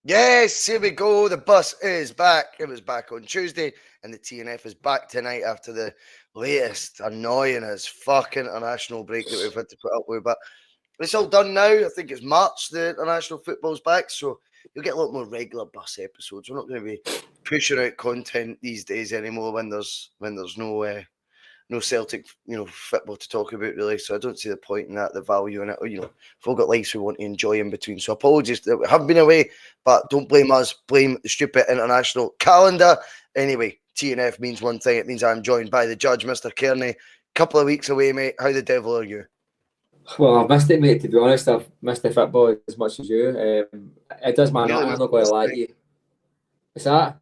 Yes, here we go. The bus is back. It was back on Tuesday, and the T.N.F is back tonight after the latest annoying as fuck international break that we've had to put up with. But it's all done now. I think it's March, the international football's back, so you'll get a lot more regular bus episodes. We're not going to be pushing out content these days anymore when there's no Celtic, football to talk about really. So I don't see the point in that, the value in it. Or, we've all got lives we want to enjoy in between. So apologies that we haven't been away, but don't blame us. Blame the stupid international calendar. Anyway, T.N.F means one thing. It means I'm joined by the judge, Mr. Tierney. Couple of weeks away, mate. How the devil are you? Well, I've missed it, mate, to be honest. I've missed the football as much as you. It does matter. I'm not going to lie to you. What's that?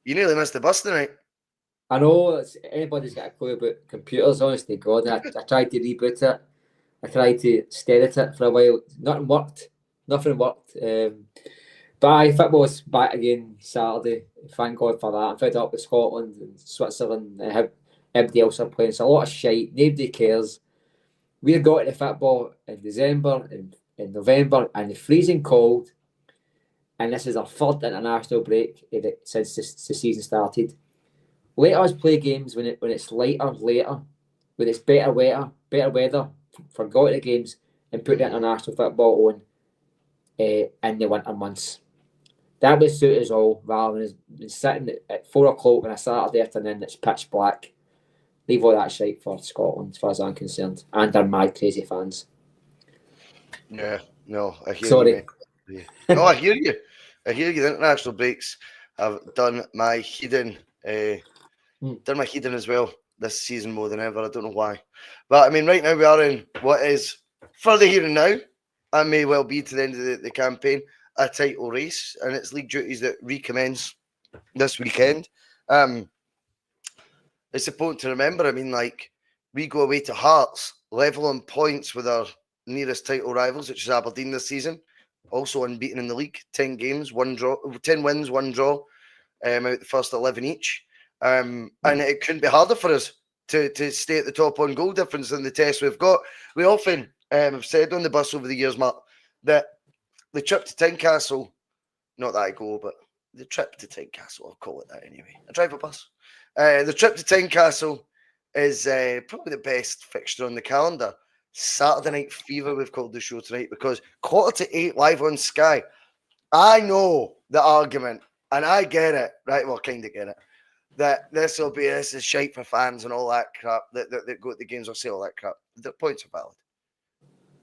You nearly missed the bus tonight. I know anybody's got a clue about computers, honestly, God. I tried to reboot it. I tried to stare at it for a while. Nothing worked. But football's back again Saturday. Thank God for that. I'm fed up with Scotland and Switzerland and how everybody else are playing. It's a lot of shite. Nobody cares. We've got to football in December, in November, and it's freezing cold. And this is our third international break since the season started. Let us play games when it's later, when it's better weather for go to the games, and put the international football on in the winter months. That would suit us all, rather than sitting at 4 o'clock on a Saturday afternoon that's pitch black. Leave all that shite for Scotland, as far as I'm concerned, and our mad crazy fans. Yeah, no, I hear Sorry. you. No, I hear you. The international breaks have done my heating. Done my heating as well this season more than ever. I don't know why. But I mean, right now we are in what is further here and now, and may well be to the end of the campaign, a title race, and it's league duties that recommence this weekend. It's important to remember, I mean, like, we go away to Hearts, level on points with our nearest title rivals, which is Aberdeen this season. Also unbeaten in the league, 10 games, 10 wins, 1 draw, out the first 11 each. And it couldn't be harder for us to stay at the top on goal difference than the test we've got. We often have said on the bus over the years, Marc, that the trip to Tynecastle, not that I go, but the trip to Tynecastle, I'll call it that anyway. I drive a bus. The trip to Tynecastle is probably the best fixture on the calendar. Saturday Night Fever, we've called the show tonight, because 7:45 live on Sky. I know the argument, and I get it, right? Well, kind of get it. That this is shite for fans and all that crap, that go to the games or say all that crap. The points are valid.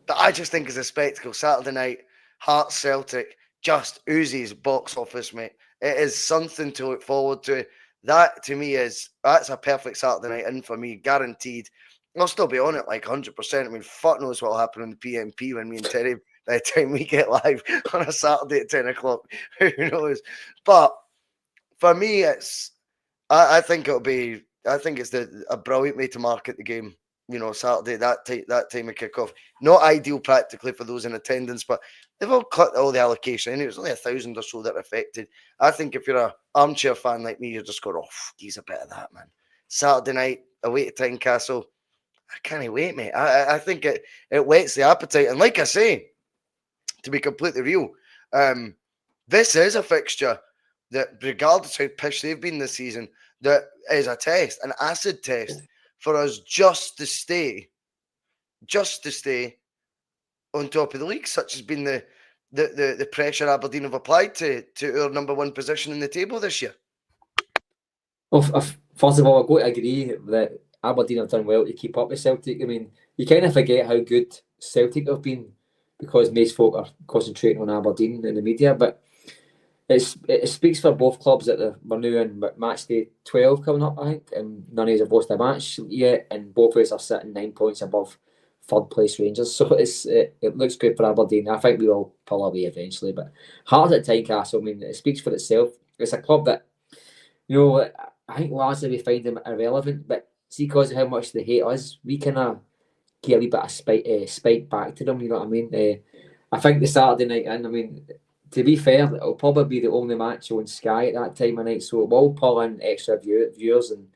But I just think as a spectacle, Saturday night, Hearts Celtic, just oozes box office, mate. It is something to look forward to. That, to me, that's a perfect Saturday night in for me, guaranteed. I'll still be on it like 100%. I mean, fuck knows what will happen on the PMP when me and Terry, by the time we get live on a Saturday at 10 o'clock. Who knows? But for me, I think it's a brilliant way to market the game. Saturday, that time of kickoff. Not ideal practically for those in attendance, but they've all cut all the allocation. And it was only 1,000 or so that are affected. I think if you're an armchair fan like me, you're just going, oh, geez, a bit of that, man. Saturday night, away to Tynecastle. I can't wait, mate. I think it whets the appetite. And like I say, to be completely real, this is a fixture that, regardless how pish they've been this season, that is a test, an acid test for us just to stay on top of the league, such has been the pressure Aberdeen have applied to our number one position in the table this year. Well, first of all, I've got to agree that Aberdeen have done well to keep up with Celtic. I mean, you kind of forget how good Celtic have been because most folk are concentrating on Aberdeen in the media, but it speaks for both clubs that we're now in match day 12 coming up, I think, and none of us have lost a match yet, and both of us are sitting 9 points above third place Rangers. So it looks good for Aberdeen. I think we will pull away eventually, but Hearts at Tynecastle, I mean, it speaks for itself. It's a club that, I think largely we find them irrelevant, but see, because of how much they hate us, we kind of get a wee bit of spite back to them, you know what I mean? I think the Saturday night in, I mean, to be fair, it'll probably be the only match on Sky at that time of night, so it will pull in extra viewers and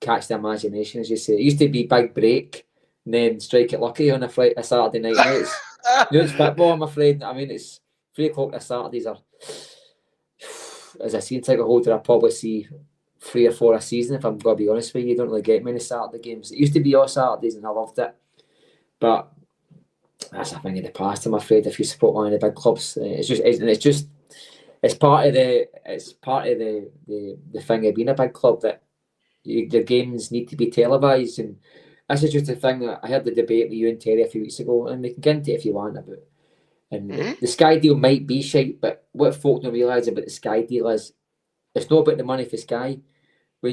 catch the imagination, as you say. It used to be big break and then strike it lucky on a Saturday night. Now it's football, I'm afraid. I mean, it's 3 o'clock on Saturdays are as a season ticket holder, I probably see 3 or 4 a season. If I'm going to be honest with you, you don't really get many Saturday games. It used to be all Saturdays, and I loved it, but that's a thing of the past. I'm afraid if you support one of the big clubs, it's part of the thing of being a big club that the games need to be televised, and this is just a thing that I had the debate with you and Terry a few weeks ago, and we can get into it if you want about. And the Sky deal might be shite, but what folk don't realise about the Sky deal is it's not about the money for Sky. When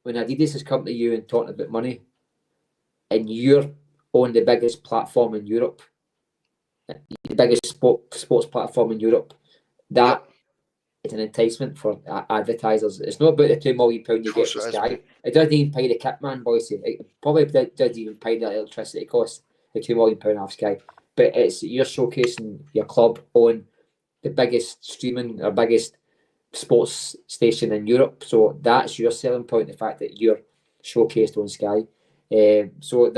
Adidas has come to you and talking about money, and you're on the biggest platform in Europe, the biggest sports platform in Europe, that is an enticement for advertisers. It's not about the £2 million you get for Sky. It doesn't even pay the kit man, Bhoycie. It probably doesn't even pay the electricity cost, the £2 million off Sky. But you're showcasing your club on the biggest streaming or biggest sports station in Europe. So that's your selling point, the fact that you're showcased on Sky. So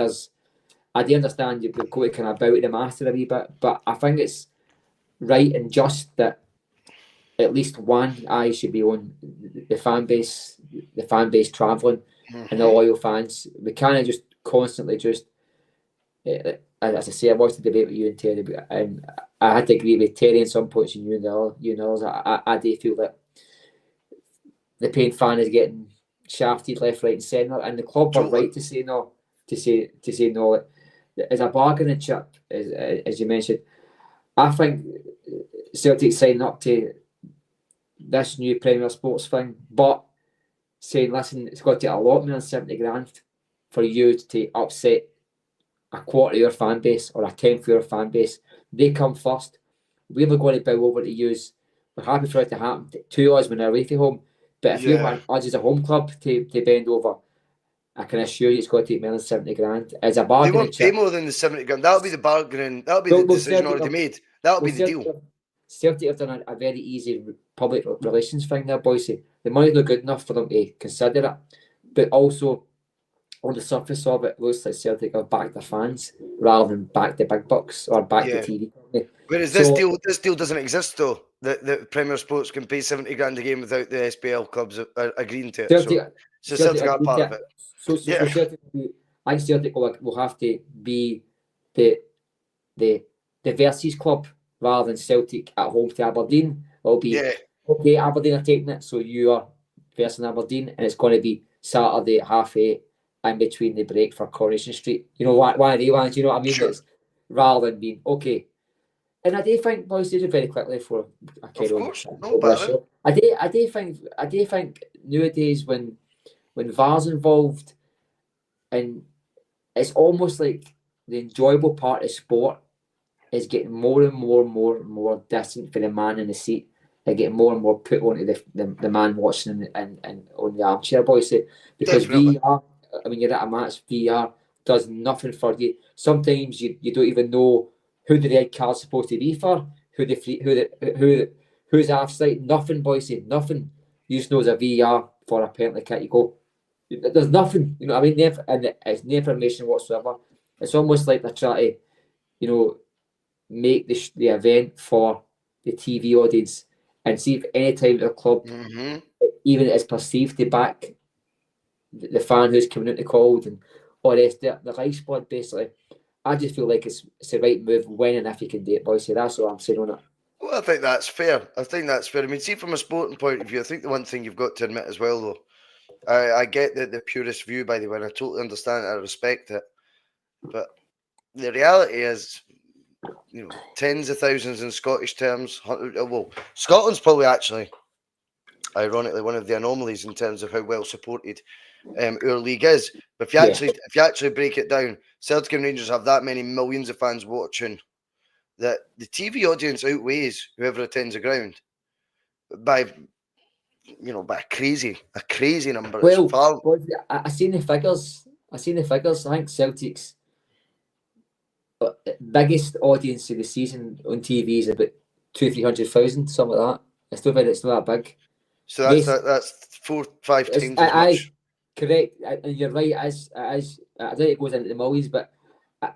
I do understand you've got to kind of bout the master a wee bit, but I think it's right and just that at least one eye should be on the fan base travelling and the loyal fans. We can't just constantly as I say, I watched the debate with you and Terry, and I had to agree with Terry in some points and you and others. I do feel that the paying fan is getting shafted left, right, and centre, and the club are right to say no. To say no, as a bargaining chip, as you mentioned, I think Celtic signing up to this new Premier Sports thing, but saying, listen, it's got to take a lot more than 70 grand for you to upset a quarter of your fan base or a tenth of your fan base. They come first. We're going to bow over to use. We're happy for it to happen to us when they're away from home. But if you want us as a home club to bend over, I can assure you it's got to take more than 70 grand. As a bargaining, they won't pay more than the 70 grand. That'll be the bargaining. That'll be the decision already made. That'll be the deal. Celtic have done a very easy public relations thing there, Bhoycie. The money's not good enough for them to consider it, but also on the surface of it, looks like Celtic have backed their fans rather than back the big bucks or back the TV company. Whereas this deal doesn't exist though. The Premier Sports can pay 70 grand a game without the SPL clubs agreeing to it. So Celtic are part of it. So Celtic, I think Celtic will have to be the Versus club rather than Celtic at home to Aberdeen. It'll be okay, Aberdeen are taking it, so you are versing Aberdeen, and it's going to be Saturday at 8:30 in between the break for Coronation Street. You know why they want? You know what I mean? Sure. It's rather than being okay. And I do think, boys, just very quickly for I carry on. Of course, no bother. I do think nowadays when VAR's involved, and it's almost like the enjoyable part of sport is getting more and more distant for the man in the seat. They're getting more and more put onto the man watching and on the armchair, boys. Because VR, I mean, you're at a match, VR does nothing for you. Sometimes you don't even know who the red card's supposed to be for, who's offside. Nothing, boys. Nothing. You just know there's a VR for a penalty kick. You go, there's nothing. You know what I mean? And it's no information whatsoever. It's almost like they're trying to, make the event for the TV audience and see if any time the club even is perceived to back the fan who's coming out to cold and all this, the lifeblood basically. I just feel like it's the right move when and if you can do it, boys. So that's what I'm saying on it. Well, I think that's fair. I mean, see, from a sporting point of view, I think the one thing you've got to admit as well, though, I get the purist view, by the way, and I totally understand it, I respect it. But the reality is, tens of thousands in Scottish terms. Well, Scotland's probably actually, ironically, one of the anomalies in terms of how well supported our league is. But if you actually break it down, Celtic and Rangers have that many millions of fans watching that the TV audience outweighs whoever attends the ground by a crazy number. Well, I seen the figures. I think Celtic's biggest audience of the season on TV is about 200,000-300,000, something like that. It's not that big. So that's 4-5 times as much. Correct, and you're right. It is. I think it goes into the millions, but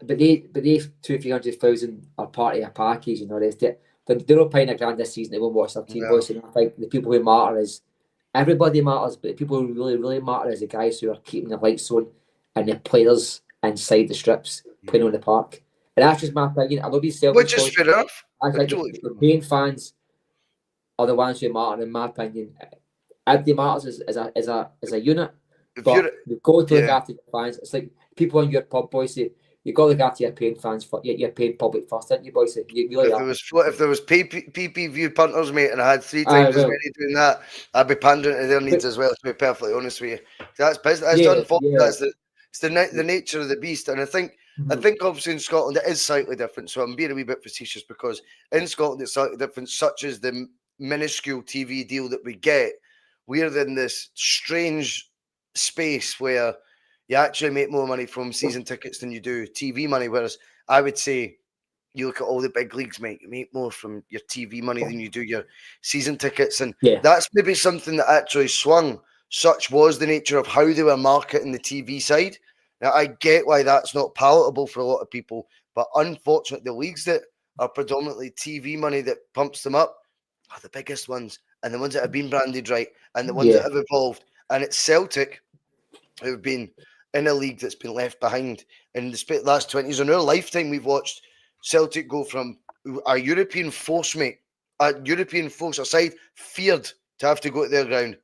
they 200,000-300,000 are part of a package and all the rest of it. they're not paying a grand this season. They won't watch their team, No. boys. And I think the people who matter is everybody matters, but the people who really matter is the guys who are keeping the lights on and the players inside the strips playing on the park. And that's just my opinion. I know these Celtic Which is boys. fair enough. I think Totally the main fans are the ones who matter, in my opinion. Everybody matters as a unit, but you've got to look after your fans. It's like people in your pub, boys, say, you've got to look after your paying fans, your paying public first, don't you, boys? You really if there was PP punters, mate, and I had 3 times as many doing that, I'd be pandering to their needs as well, to be perfectly honest with you. That's unfortunate. That's the nature of the beast. And I think obviously in Scotland it is slightly different. So I'm being a wee bit facetious because in Scotland it's slightly different, such as the minuscule TV deal that we get. We're in this strange space where you actually make more money from season tickets than you do TV money. Whereas I would say you look at all the big leagues, mate, you make more from your TV money than you do your season tickets. And that's maybe something that actually swung. Such was the nature of how they were marketing the TV side. Now, I get why that's not palatable for a lot of people, but unfortunately, the leagues that are predominantly TV money that pumps them up are the biggest ones, and the ones that have been branded right, and the ones that have evolved. And it's Celtic who've been in a league that's been left behind. In the last 20 years, in our lifetime, we've watched Celtic go from a European force, mate, a European force, a side feared to have to go to their ground,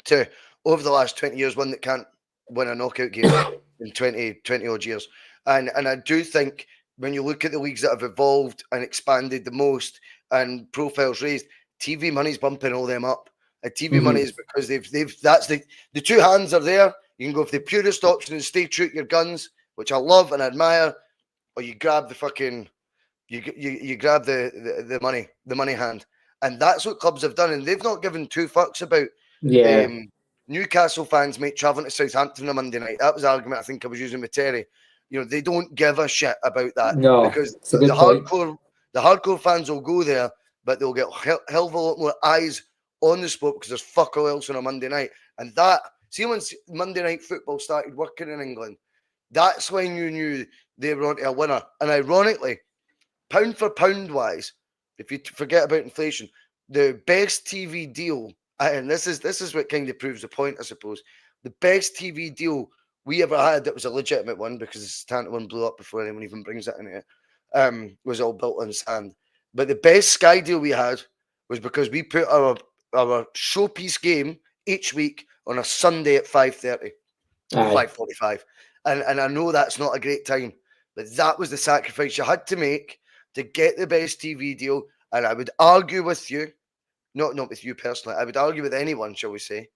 to over the last 20 years, one that can't win a knockout game in 20 odd years. And I do think when you look at the leagues that have evolved and expanded the most and profiles raised, TV money's bumping all them up. And TV money is because that's the two hands are there. You can go for the purest option and stay true to your guns, which I love and admire, or you grab the fucking you grab the money hand. And that's what clubs have done. And they've not given two fucks about Newcastle fans, mate, travelling to Southampton on Monday night. That was the argument I think I was using with Terry. You know, they don't give a shit about that. No, because the hardcore fans will go there, but they'll get hell of a lot more eyes on the sport because there's fuck all else on a Monday night. And that, see, when Monday night football started working in England, that's when you knew they were onto a winner. And ironically, pound for pound wise, if you forget about inflation, the best TV deal, and this is what kind of proves the point, I suppose, the best TV deal we ever had that was a legitimate one, because the Stanton one blew up before anyone even brings it in it, was all built on sand. But the best Sky deal we had was because we put our showpiece game each week on a Sunday at 5:30, 5:45. And I know that's not a great time, but that was the sacrifice you had to make to get the best TV deal. And I would argue with you, not with you personally, I would argue with anyone, shall we say,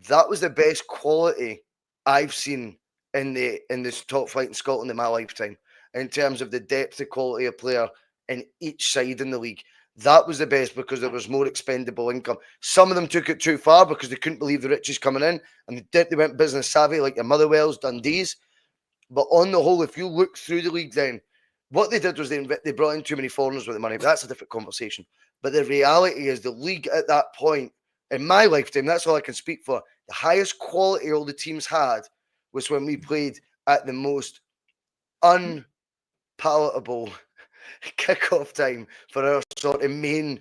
that was the best quality I've seen in this top flight in Scotland in my lifetime, in terms of the depth of quality of player in each side in the league. That was the best because there was more expendable income. Some of them took it too far because they couldn't believe the riches coming in, and they went business savvy like your Motherwells, Dundees. But on the whole, if you look through the league, then what they did was they brought in too many foreigners with the money. But that's a different conversation. But the reality is the league at that point, in my lifetime, that's all I can speak for, the highest quality all the teams had was when we played at the most unpalatable kickoff time for our sort of main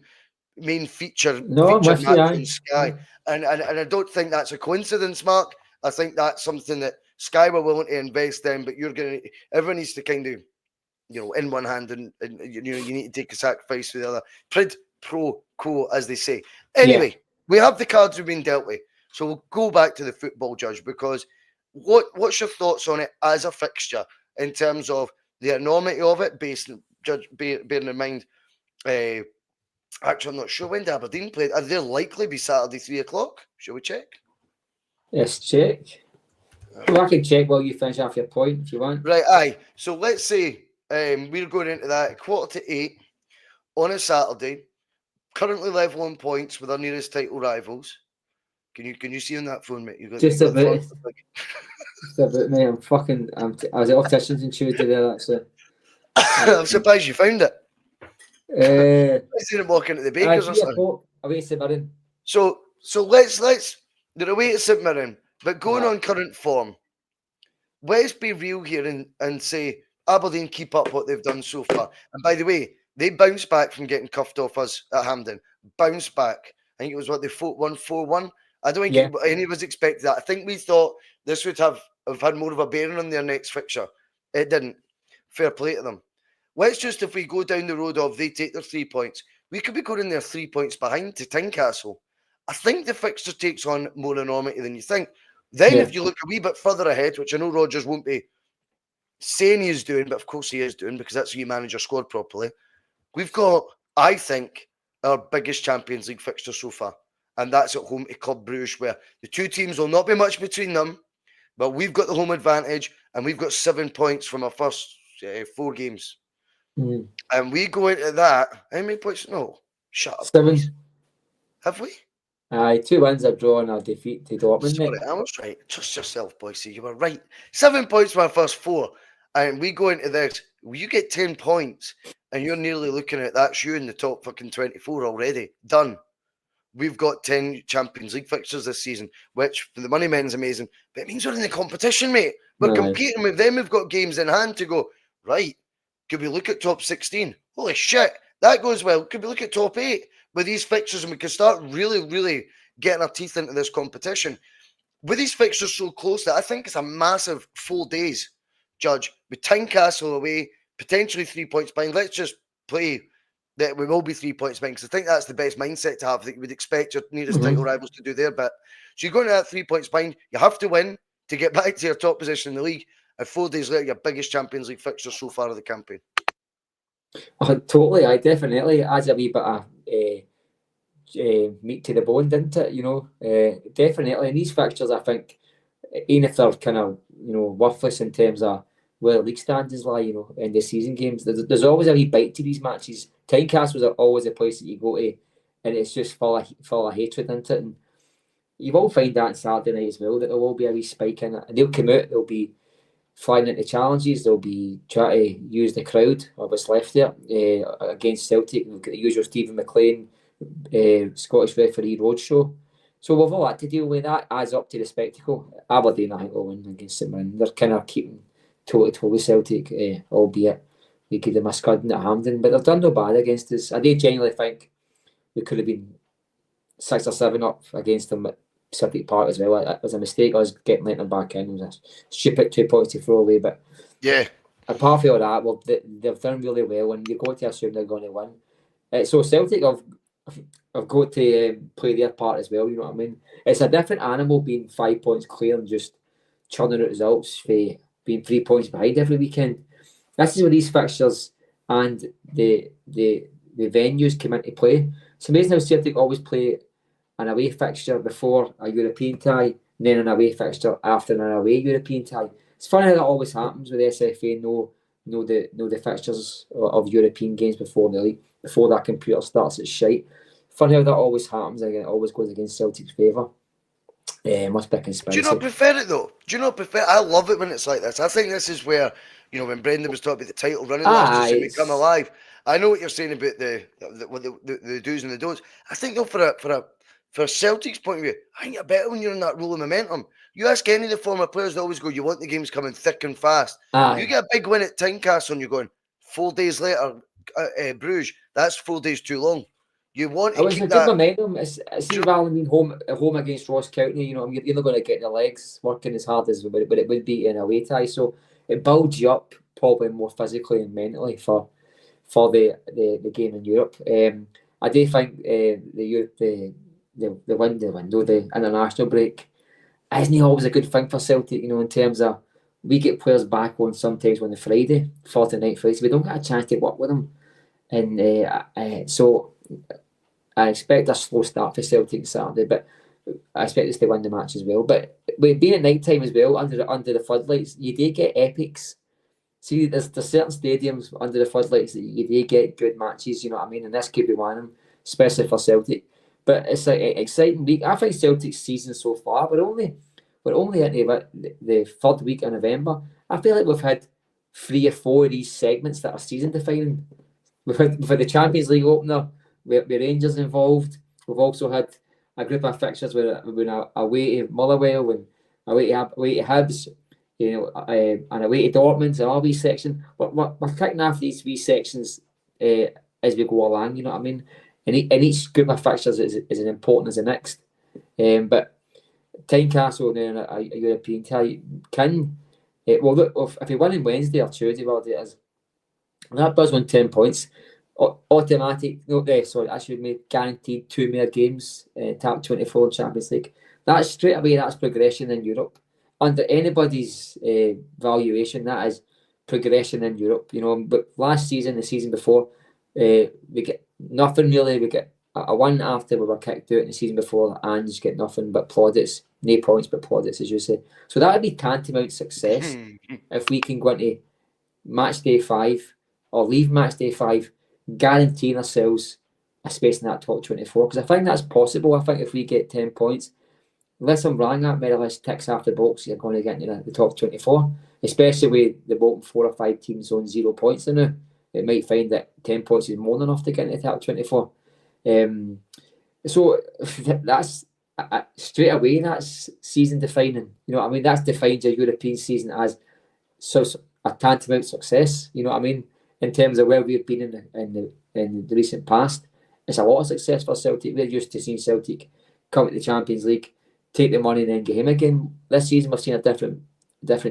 feature match on Sky. And I don't think that's a coincidence, Mark. I think that's something that Sky were willing to invest in, but everyone needs to kind of, in one hand, and you need to take a sacrifice for the other. Prid pro quo, as they say. Anyway, we have the cards we've been dealt with. So we'll go back to the football judge, because what's your thoughts on it as a fixture in terms of the enormity of it, bearing in mind, actually, I'm not sure when Aberdeen played. Are they likely be Saturday 3:00? Shall we check? Yes, check. Well, I can check while you finish off your point if you want. Right, aye. So let's say we're going into that 7:45 on a Saturday, currently level on points with our nearest title rivals. Can you see on that phone, mate? Just a bit. Just a bit, mate. I was at opticians on Tuesday there, actually. I'm surprised you found it. I seen him walking to the bakers or something. Away to St Mirren. So let's they're away to St Mirren, but going on current form. Let's be real here and say Aberdeen keep up what they've done so far. And by the way, They bounced back from getting cuffed off us at Hampden. Bounced back. I think it was what they fought 1-4-1. I don't think any of us expected that. I think we thought this would have had more of a bearing on their next fixture. It didn't. Fair play to them. Let's just, if we go down the road of they take their 3 points, we could be going in there 3 points behind to Tynecastle. I think the fixture takes on more enormity than you think. Then if you look a wee bit further ahead, which I know Rodgers won't be saying he's doing, but of course he is doing because that's how you manage your squad properly. We've got, I think, our biggest Champions League fixture so far. And that's at home to Club Brugge, where the two teams will not be much between them, but we've got the home advantage and we've got 7 points from our first 4 games. And we go into that. How many points? No, shut up. 7. Boys. Have we? 2 wins, a draw, and a defeat to Dortmund. Sorry, I was right. Trust yourself, Bhoycie. You were right. 7 points from our first 4. And we go into this. You get 10 points, and you're nearly looking at that's you in the top fucking 24 already. Done. We've got 10 Champions League fixtures this season, which for the money men is amazing. But it means we're in the competition, mate. We're competing with them. We've got games in hand to go, right, could we look at top 16? Holy shit, that goes well. Could we look at top 8 with these fixtures and we could start really, really getting our teeth into this competition? With these fixtures so close, that I think it's a massive 4 days, Judge, with Tynecastle away, potentially 3 points behind. Let's just play that we will be 3 points behind, because I think that's the best mindset to have. I think you would expect your nearest title rivals to do their bit. So you're going to have 3 points behind. You have to win to get back to your top position in the league. And 4 days later, your biggest Champions League fixture so far of the campaign. Totally, I definitely adds a wee bit of meat to the bone, didn't it? You know, definitely. And these fixtures, I think, even if they're kind of, you know, worthless in terms of where the league standings lie, you know, in the season games, there's always a wee bite to these matches. Tynecastle are always a place that you go to, and it's just full of hatred, isn't it? And you will find that on Saturday night as well, that there will be a wee spike in it, and they'll come out, they'll be flying into challenges, they'll be trying to use the crowd or what's left there against Celtic. We've got the usual Stephen McLean Scottish referee roadshow. So we've all had to deal with that. Adds up to the spectacle. Aberdeen, I think, will win against St Mirren. They're kind of keeping toe-to-toe with Celtic, albeit we gave them a scudding at Hampden, but they've done no bad against us. I do genuinely think we could have been 6 or 7 up against them at Celtic Park as well. It was a mistake us getting let them back in. It was a stupid 2 points to throw away, but yeah, apart from all that, well, they've done really well, and you've got to assume they're going to win. So Celtic have got to play their part as well, you know what I mean? It's a different animal being 5 points clear and just churning out results for being 3 points behind every weekend. This is where these fixtures and the venues come into play. It's amazing how Celtic always play an away fixture before a European tie, and then an away fixture after an away European tie. It's funny how that always happens with SFA. Know the fixtures of European games before the league, before that computer starts its shite. Funny how that always happens. Again, it always goes against Celtic's favour. Must be a conspiracy. Do you not prefer it though? Do you not prefer? I love it when it's like this. I think this is where, you know, when Brendan was talking about the title running, that's just to become alive. I know what you're saying about the do's and the don'ts. I think though, for Celtic's point of view, I think you're better when you're in that rolling momentum. You ask any of the former players, they always go, you want the games coming thick and fast. You get a big win at Tynecastle and you're going, 4 days later, Bruges, that's 4 days too long. You want to keep that momentum. It's rather than being home against Ross County, you know, you're not going to get the legs working as hard as but it would be in a away tie. So it builds you up probably more physically and mentally for the game in Europe. I do think the window, the international break, isn't always a good thing for Celtic, you know, in terms of we get players back on sometimes on the Friday, Thursday night Friday, so we don't get a chance to work with them. And so I expect a slow start for Celtic Saturday, but I expect us to win the match as well. But with being at night time as well, under the floodlights, you do get epics. See, there's certain stadiums under the floodlights that you do get good matches, you know what I mean? And this could be one of them, especially for Celtic. But it's an exciting week. I think Celtic's season so far, we're only at the 3rd week of November. I feel like we've had 3 or 4 of these segments that are season defining. We've had the Champions League opener with Rangers involved. We've also had a group of fixtures where we've been away to Motherwell and away to Hibs, you know, and away to Dortmund and all these sections. We're kicking off these wee sections as we go along. You know what I mean? And each group of fixtures is as important as the next. But Tynecastle then a European tie can. Well, look, if we win on Wednesday or Tuesday, well, it is. That does win 10 points. Automatic, no, sorry, I should make guaranteed 2 more games, top 24 Champions League. That's straight away, that's progression in Europe. Under anybody's valuation, that is progression in Europe. You know, but last season, the season before, we get nothing really. We get a win after we were kicked out in the season before, and just get nothing but plaudits. No points, but plaudits, as you say. So that would be tantamount success if we can go into match day 5 or leave match day 5 guaranteeing ourselves a space in that top 24, because I think that's possible. I think if we get 10 points, unless I'm wrong, that more or less ticks off the box, you're going to get into the top 24, especially with the bottom 4 or 5 teams on 0 points now. It might find that 10 points is more than enough to get into the top 24. So that's straight away, that's season defining. You know what I mean? That's defines your European season as a tantamount success. You know what I mean? In terms of where we've been in the recent past, it's a lot of success for Celtic. We're used to seeing Celtic come to the Champions League, take the money, and then get him again. This season, we've seen a different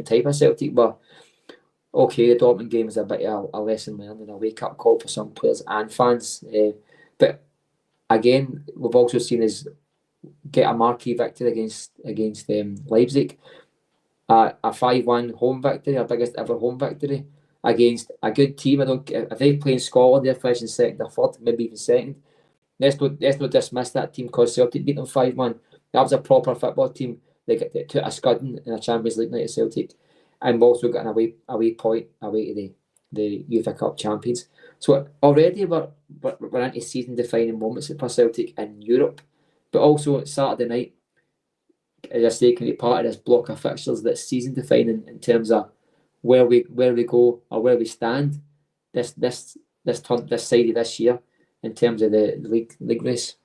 type of Celtic. But okay, the Dortmund game is a bit of a lesson learned and a wake up call for some players and fans. But again, we've also seen us get a marquee victory against Leipzig. A 5-1 home victory, our biggest ever home victory against a good team. I don't. If they play in Scotland, they're finishing second or third, maybe even second. Let's not dismiss that team because Celtic beat them 5-1. That was a proper football team. They took a scudding in a Champions League night at Celtic, and we've also got an away point away to the UEFA Cup champions. So already we're into season defining moments for Celtic in Europe, but also Saturday night, as I say, can be part of this block of fixtures that's season defining in terms of where we go or where we stand this side of this year in terms of the league race.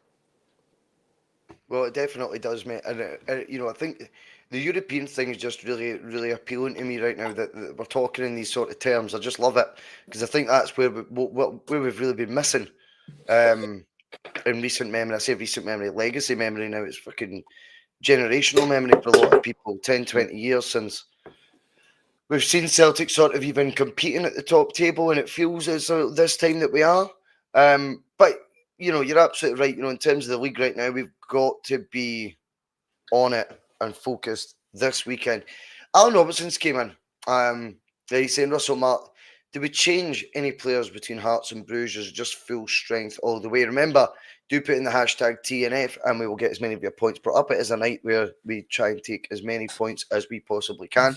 Well, it definitely does, mate. And you know, I think the European thing is just really, really appealing to me right now. That we're talking in these sort of terms. I just love it because I think that's where we've really been missing in recent memory. I say recent memory, legacy memory now. It's fucking generational memory for a lot of people. 10, 20 years since we've seen Celtic sort of even competing at the top table, and it feels as though this time that we are. But you know, you're absolutely right. You know, in terms of the league right now, we've got to be on it and focused this weekend. Alan Robertson's came in. He's saying, Russell, Marc, do we change any players between Hearts and Bruges, just full strength all the way? Remember, do put in the hashtag T.N.F, and we will get as many of your points brought up. It is a night where we try and take as many points as we possibly can.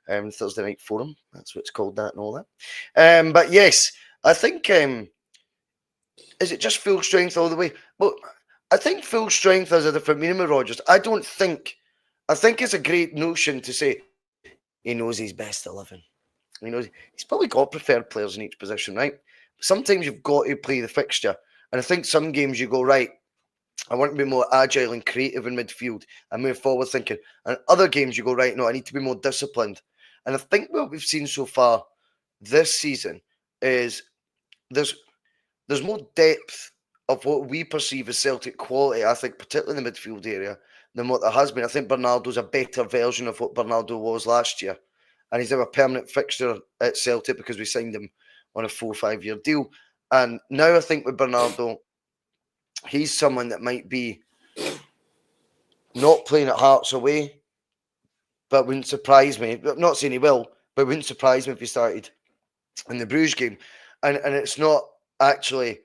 Thursday night forum, that's what's called, that and all that. But yes, I think, is it just full strength all the way? Well, I think full strength has a different meaning with Rodgers. I think it's a great notion to say he knows his best 11. You know, he's probably got preferred players in each position, right? Sometimes you've got to play the fixture. And I think some games you go, right, I want to be more agile and creative in midfield and move forward thinking. And other games you go, right, no, I need to be more disciplined. And I think what we've seen so far this season is there's more depth of what we perceive as Celtic quality, I think, particularly in the midfield area, than what there has been. I think Bernardo's a better version of what Bernardo was last year. And he's now a permanent fixture at Celtic because we signed him on a 4 or 5 year deal. And now I think with Bernardo, he's someone that might be not playing at Hearts away, but wouldn't surprise me. I'm not saying he will, but wouldn't surprise me if he started in the Bruges game. And it's not actually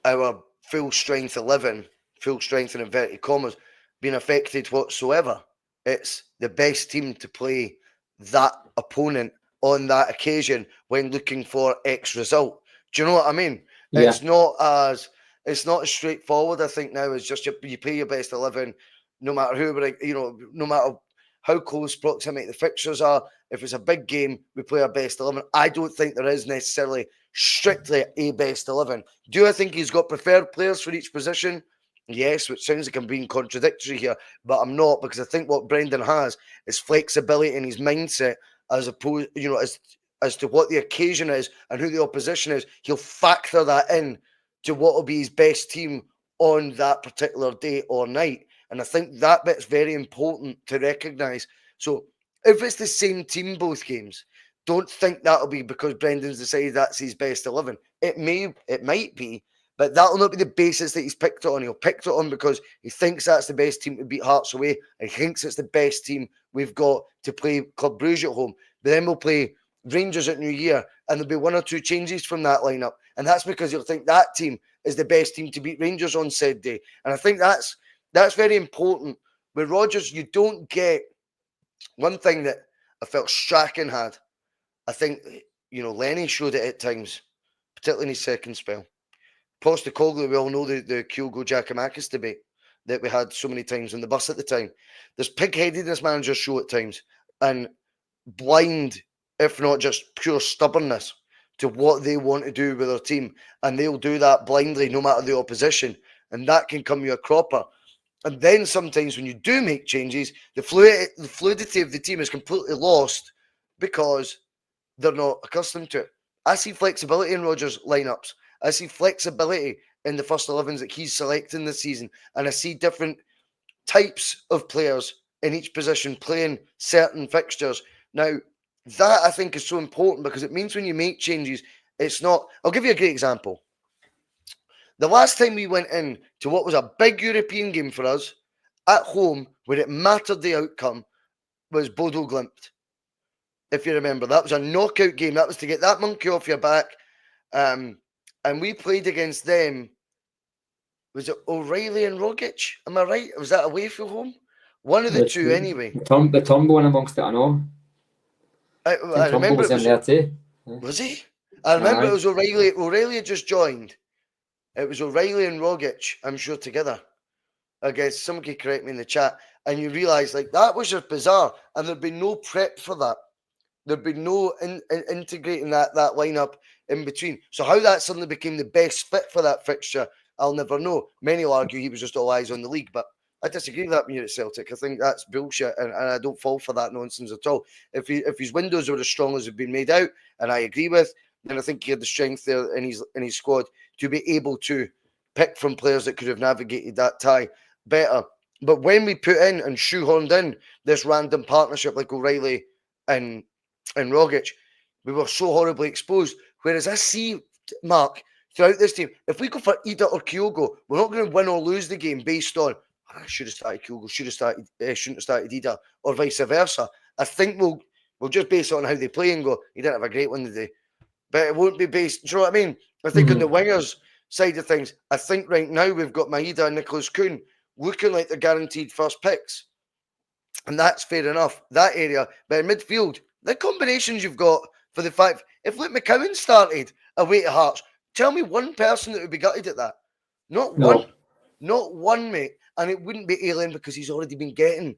our full strength 11, full strength in inverted commas, being affected whatsoever. It's the best team to play that opponent on that occasion when looking for X result. Do you know what I mean? Yeah. It's not as straightforward, I think, now. It's just you play your best 11, no matter who, no matter how close proximity the fixtures are. If it's a big game, we play our best 11. I don't think there is necessarily strictly a best 11. Do I think he's got preferred players for each position? Yes, which sounds like I'm being contradictory here, but I'm not, because I think what Brendan has is flexibility in his mindset, as opposed, as as to what the occasion is and who the opposition is, he'll factor that in to what will be his best team on that particular day or night. And I think that bit's very important to recognise. So if it's the same team both games, don't think that'll be because Brendan's decided that's his best 11. It might be, but that'll not be the basis that he's picked it on. He'll pick it on because he thinks that's the best team to beat Hearts away, and he thinks it's the best team we've got to play Club Brugge at home. But then we'll play Rangers at New Year, and there'll be one or two changes from that lineup, and that's because he'll think that team is the best team to beat Rangers on said day. And I think that's very important. With Rodgers, you don't get one thing that I felt Strachan had. I think, Lenny showed it at times, particularly in his second spell. Postecoglou, we all know the Kyogo Giacomakis debate that we had so many times on the bus at the time. There's pig-headedness managers show at times, and blind, if not just pure stubbornness, to what they want to do with their team. And they'll do that blindly no matter the opposition. And that can come you a cropper. And then sometimes when you do make changes, the fluidity of the team is completely lost because they're not accustomed to it. I see flexibility in Rodgers' lineups. I see flexibility in the first 11s that he's selecting this season. And I see different types of players in each position playing certain fixtures. Now, that I think is so important because it means when you make changes, it's not... I'll give you a great example. The last time we went in to what was a big European game for us at home, where it mattered the outcome, was Bodo Glimt. If you remember, that was a knockout game. That was to get that monkey off your back. And we played against them. Was it O'Reilly and Rogic? Am I right? Was that away from home? One of the two, anyway. The Tom going amongst it, I know. I remember was in there too. Was he? I remember it was O'Reilly. O'Reilly had just joined. It was O'Reilly and Rogic, I'm sure, together. I guess somebody could correct me in the chat. And you realise, that was just bizarre. And there'd been no prep for that. There'd be no integrating that lineup in between. So how that suddenly became the best fit for that fixture, I'll never know. Many will argue he was just all eyes on the league, but I disagree with that when you're at Celtic. I think that's bullshit, and I don't fall for that nonsense at all. If his windows were as strong as have been made out, and I agree with, then I think he had the strength there in his squad to be able to pick from players that could have navigated that tie better. But when we put in and shoehorned in this random partnership like O'Reilly and Rogic, we were so horribly exposed. Whereas I see, Marc, throughout this team, if we go for Ida or Kyogo, we're not going to win or lose the game based on, I should have started Kyogo, shouldn't have started Ida, or vice versa. I think we'll just base it on how they play and go, he didn't have a great one today. But it won't be based, do you know what I mean? I think on the wingers side of things, I think right now we've got Maeda and Nicholas Kuhn looking like they're guaranteed first picks. And that's fair enough, that area. But in midfield, the combinations you've got for the fact, if Luke McCowan started away to Hearts, tell me one person that would be gutted at that. Not one. Not one, mate. And it wouldn't be Alien because he's already been getting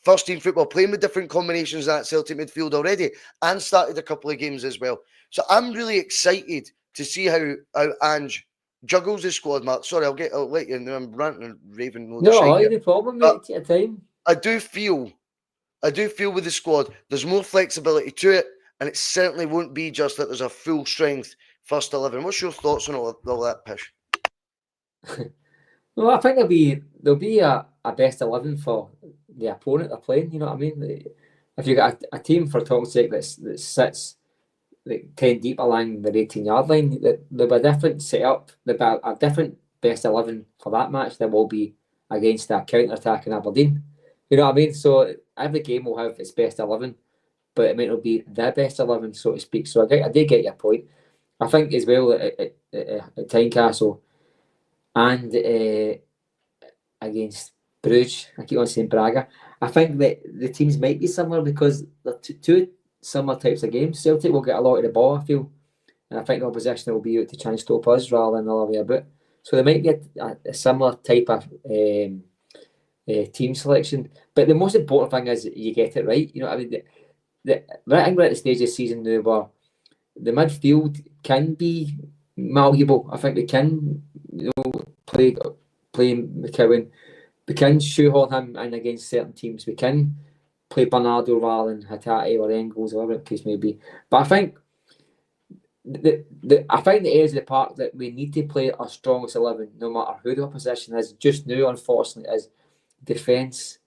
first team football, playing with different combinations at Celtic midfield already, and started a couple of games as well. So I'm really excited to see how Ange juggles the squad, Marc. Sorry, I'll let you know. I'm ranting and raving. No, no problem, mate. Take your time. I do feel with the squad, there's more flexibility to it, and it certainly won't be just that there's a full strength first 11. What's your thoughts on all that, Pish? Well, I think there'll be a best 11 for the opponent they're playing. You know what I mean? If you got a team, for talk's sake, that sits 10 deep along the 18-yard line, there'll be a different setup. There'll be a different best 11 for that match than will be against a counter-attack in Aberdeen. You know what I mean? So every game will have its best 11, but it might not be the best 11, so to speak. So I do get your point. I think as well at Tynecastle and against Bruges, I keep on saying Braga, I think that the teams might be similar because they're two similar types of games. Celtic will get a lot of the ball, I feel, and I think the opposition will be out to try and stop us rather than the other way about. So they might get a similar type of team selection. But the most important thing is you get it right. You know what I mean? I think we're at the stage of the season now where the midfield can be malleable. I think they can, play McCowan. We can shoehorn him in against certain teams. We can play Bernardo rather than Hatate or Engels or whatever the case may be. But I think I think the areas of the park that we need to play our strongest 11, no matter who the opposition is, just now, unfortunately, is defence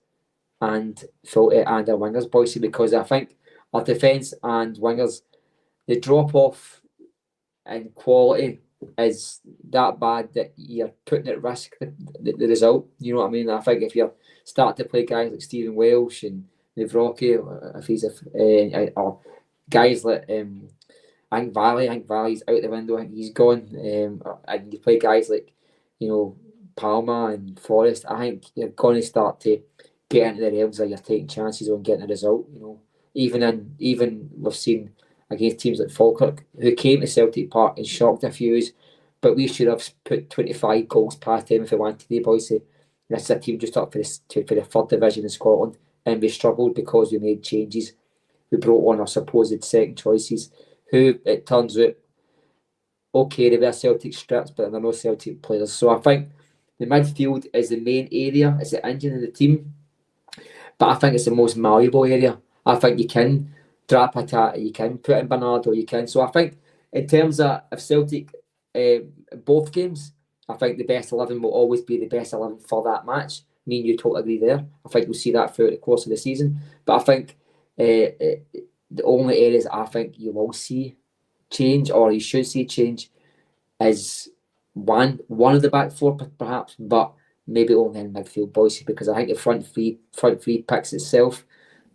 and our wingers, Bhoycie, because I think our defence and wingers, the drop off in quality is that bad that you're putting at risk the result. You know what I mean? I think if you're starting to play guys like Stephen Welsh and Nevroki, if he's or guys like I think Valley's out the window. I think he's gone. And you play guys like, Palmer and Forrest. I think you're going to start to get into the realms that you're taking chances on getting a result. Even we've seen against teams like Falkirk who came to Celtic Park and shocked a few, but we should have put 25 goals past them if we wanted to. Bhoycie. This is a team just up for the third division in Scotland, and we struggled because we made changes. We brought on our supposed second choices, who it turns out, okay, they were Celtic strips, but they're no Celtic players. So I think the midfield is the main area, it's the engine of the team, but I think it's the most malleable area. I think you can drop Hatate, you can put in Bernardo, you can. So I think in terms of Celtic, both games, I think the best 11 will always be the best 11 for that match. Me and you totally agree there. I think we'll see that throughout the course of the season. But I think the only areas I think you will see change, or you should see change, is one of the back four perhaps, but maybe only in midfield, Bhoycie, because I think the front three picks itself.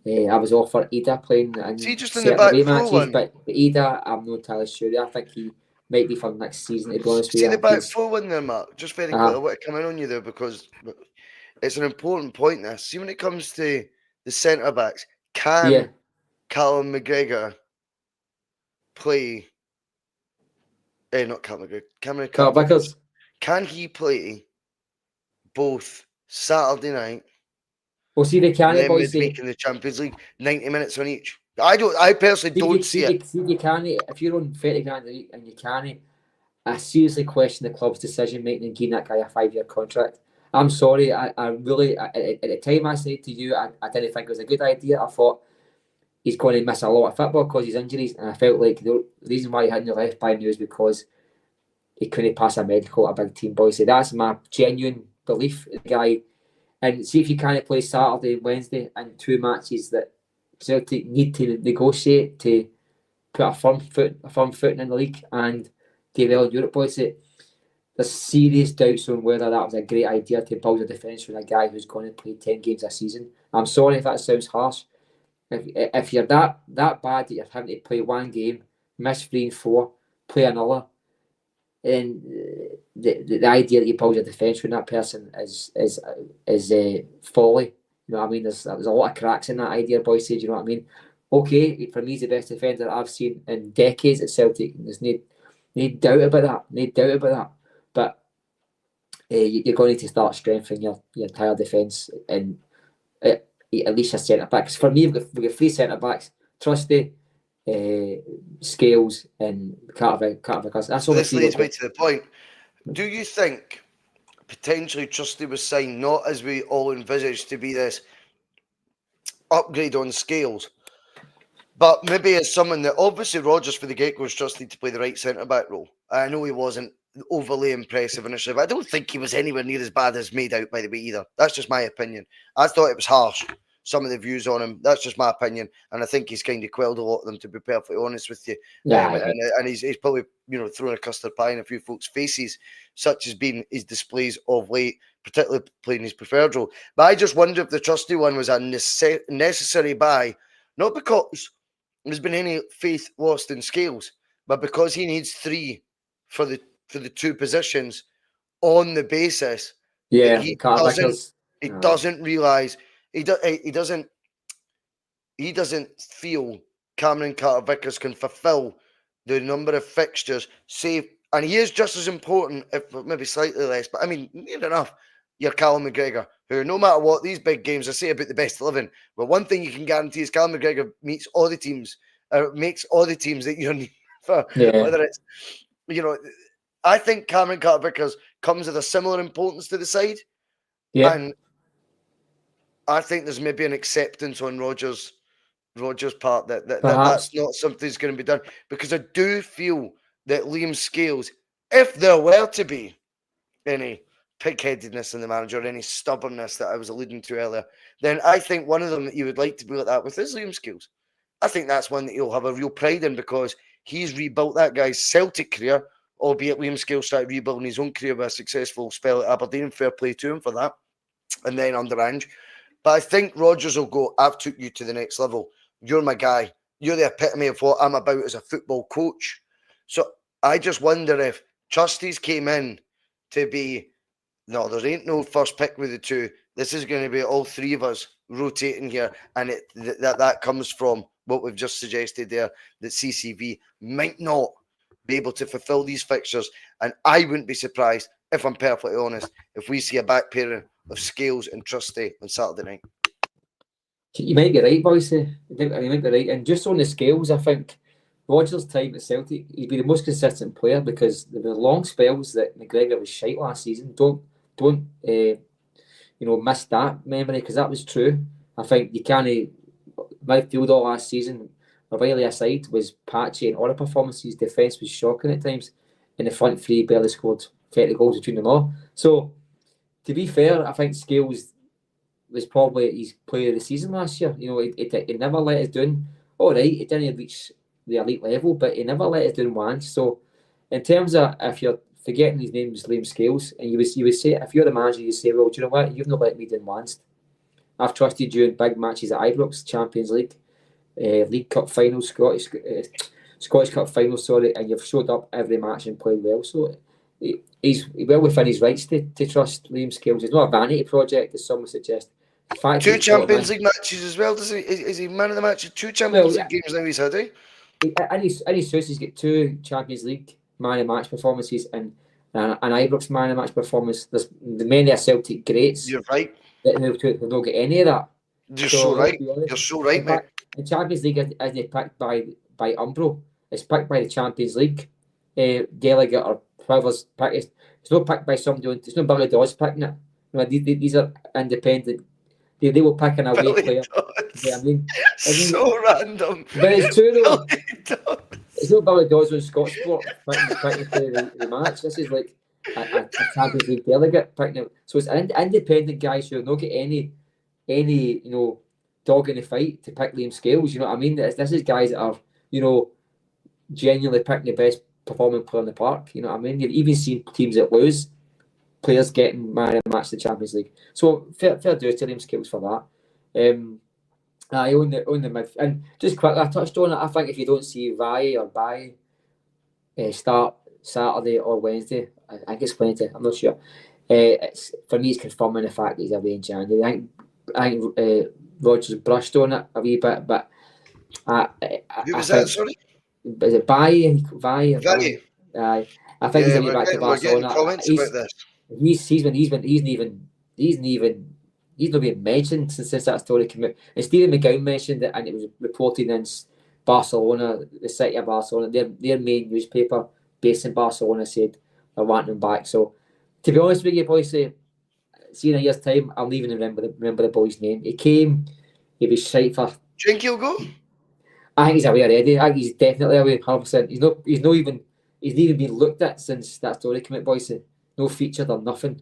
I was offered Ida playing and just in the back away four matches, one. but Ida, I'm not entirely sure. I think he might be for next season, to be honest with you. See the back four one there, Marc. Just very quickly, I want to come in on you there because it's an important point there. See, when it comes to the centre backs, can Callum McGregor play? Not Callum McGregor. Cameron Carr Vickers. Can he play both Saturday night? Well, see, they can. And then midweek in the Champions League, 90 minutes on each. I personally don't see it. See, you can. If you're on 30 grand a week and you can, I seriously question the club's decision making and giving that guy a 5-year contract. I'm sorry. I really, at the time I said to you, I didn't think it was a good idea. I thought he's going to miss a lot of football because of his injuries, and I felt like the reason why he hadn't left by now is because he couldn't pass a medical at a big team. Bhoycie. That's my genuine belief. The guy, and see if you can't play Saturday and Wednesday and 2 matches that Celtic need to negotiate to put a firm footing in the league and do well in Europe. Bhoycie. There's serious doubts on whether that was a great idea to build a defence with a guy who's going to play 10 games a season. I'm sorry if that sounds harsh. If you're that bad that you're having to play 1 game, miss 3 and 4, play another, then the idea that you build your defence with that person is folly. You know what I mean? There's a lot of cracks in that idea, Bhoycie. Do you know what I mean? Okay, for me, he's the best defender I've seen in decades at Celtic. There's no doubt about that. But you're going to need to start strengthening your entire defence and at least your centre backs. For me, we've got 3 centre backs: Trusty, Scales, and Carter Vickers. That's all. This leads me to the point. Do you think potentially Trusty was signed not as we all envisaged to be this upgrade on Scales, but maybe as someone that obviously Rodgers for the get-go was trusted to play the right centre-back role? I know he wasn't overly impressive initially, but I don't think he was anywhere near as bad as made out by the way either. That's just my opinion. I thought it was harsh, some of the views on him. That's just my opinion, and I think he's kind of quelled a lot of them, to be perfectly honest with you. And he's probably thrown a custard pie in a few folks' faces, such has been his displays of late, particularly playing his preferred role. But I just wonder if the Trusty one was a necessary buy, not because there's been any faith lost in Scales, but because he needs 3 for the 2 positions, on the basis that he doesn't realize he doesn't feel Cameron Carter Vickers can fulfill the number of fixtures, save, and he is just as important, if maybe slightly less, but I mean near enough. You're Callum McGregor, who no matter what these big games I say about the best 11, but one thing you can guarantee is Callum McGregor meets all the teams, makes all the teams that you need for. Whether it's I think Cameron Carter Vickers comes with a similar importance to the side. And I think there's maybe an acceptance on Rodgers' part that Perhaps. that's not something that's going to be done, because I do feel that Liam Scales, if there were to be any pig-headedness in the manager, any stubbornness that I was alluding to earlier, then I think one of them that you would like to be like that with is Liam Scales. I think that's one that you'll have a real pride in, because he's rebuilt that guy's Celtic career, albeit Liam Scales started rebuilding his own career with a successful spell at Aberdeen. Fair play to him for that. And then under Ange. But I think Rodgers will go, I've took you to the next level. You're my guy. You're the epitome of what I'm about as a football coach. So I just wonder if trustees came in to be, no, there ain't no first pick with the two. This is going to be all three of us rotating here. And that comes from what we've just suggested there, that CCV might not be able to fulfill these fixtures. And I wouldn't be surprised, if I'm perfectly honest, if we see a back pairing of Scales and Trusty on Saturday night. You might be right, Bhoycie. You might be right. And just on the Scales, I think Rodgers' time at Celtic, he'd be the most consistent player, because there were long spells that McGregor was shite last season. Don't miss that memory, because that was true. I think you can't midfield all last season, O'Reilly aside, was patchy in all the performances. Defence was shocking at times, and the front three barely scored 30 goals between them all. So, to be fair, I think Scales was probably his player of the season last year. He never let us down. All right, he didn't reach the elite level, but he never let us down once. So, in terms of, if you're forgetting his name was Liam Scales, and you would say, if you're the manager, you say, well, do you know what? You've not let me down once. I've trusted you in big matches at Ibrox, Champions League, League Cup final, Scottish Cup final, and you've showed up every match and played well. So he's well within his rights to trust Liam Scales. It's not a vanity project, as some would suggest. Two Champions League matches as well, does he? Is he man of the match? Two Champions League games now he's had, eh? And he's got 2 Champions League man of match performances and an Ibrox man of match performance. There's many Celtic greats. You're right. That who don't get any of that. You're so right. You're so right, mate. The Champions League isn't picked by Umbro. It's picked by the Champions League delegate or whoever's picked. It's not picked by somebody. It's not Billy Dawes picking it. These are independent. They will pick an away player. I mean, so random. But it's true though. It's not Billy Dawes on Scotch Sport picking the match. This is like a Champions League delegate picking it. So it's independent guys who don't get any dog in the fight to pick Liam Scales. You know what I mean? This is guys that are genuinely picking the best performing player in the park. You know what I mean? You've even seen teams that lose players getting man of the match in the Champions League. So fair dues to Liam Scales for that. I own the mid, and just quickly, I touched on it. I think if you don't see Vi or Bai start Saturday or Wednesday, I think it's Wednesday, I'm not sure. It's for me, it's confirming the fact that he's away in January. I think Rodgers brushed on it a wee bit, but who was that? Sorry, is it Vi? Vi? Aye, I think he's going back to Barcelona. We're getting comments about this. He's not been mentioned since that story came out. And Stephen McGowan mentioned it, and it was reported in Barcelona, the city of Barcelona. Their main newspaper based in Barcelona said they're wanting him back. So, to be honest with you, boys, see in a year's time, I'll even remember the boy's name. He came, he was shite for. Do you think he'll go? I think he's away already. I think he's definitely away, 100%. He's not even been looked at since that story came out, boys. No featured or nothing.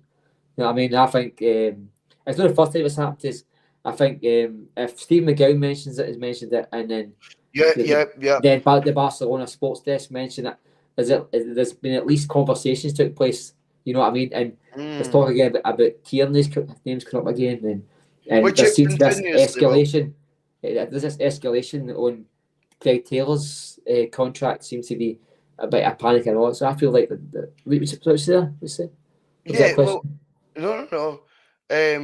You know what I mean? I think it's not the first time it's happened. I think if Steve McGowan mentioned it, and then then the Barcelona sports desk mentioned it. There's been at least conversations took place. You know what I mean? And let's talk again about Tierney's name's come up again, and there seems this escalation. There's this escalation on Craig Taylor's contract. Seems to be a bit of panic and all. So I feel like what's there? Yeah, well, no. I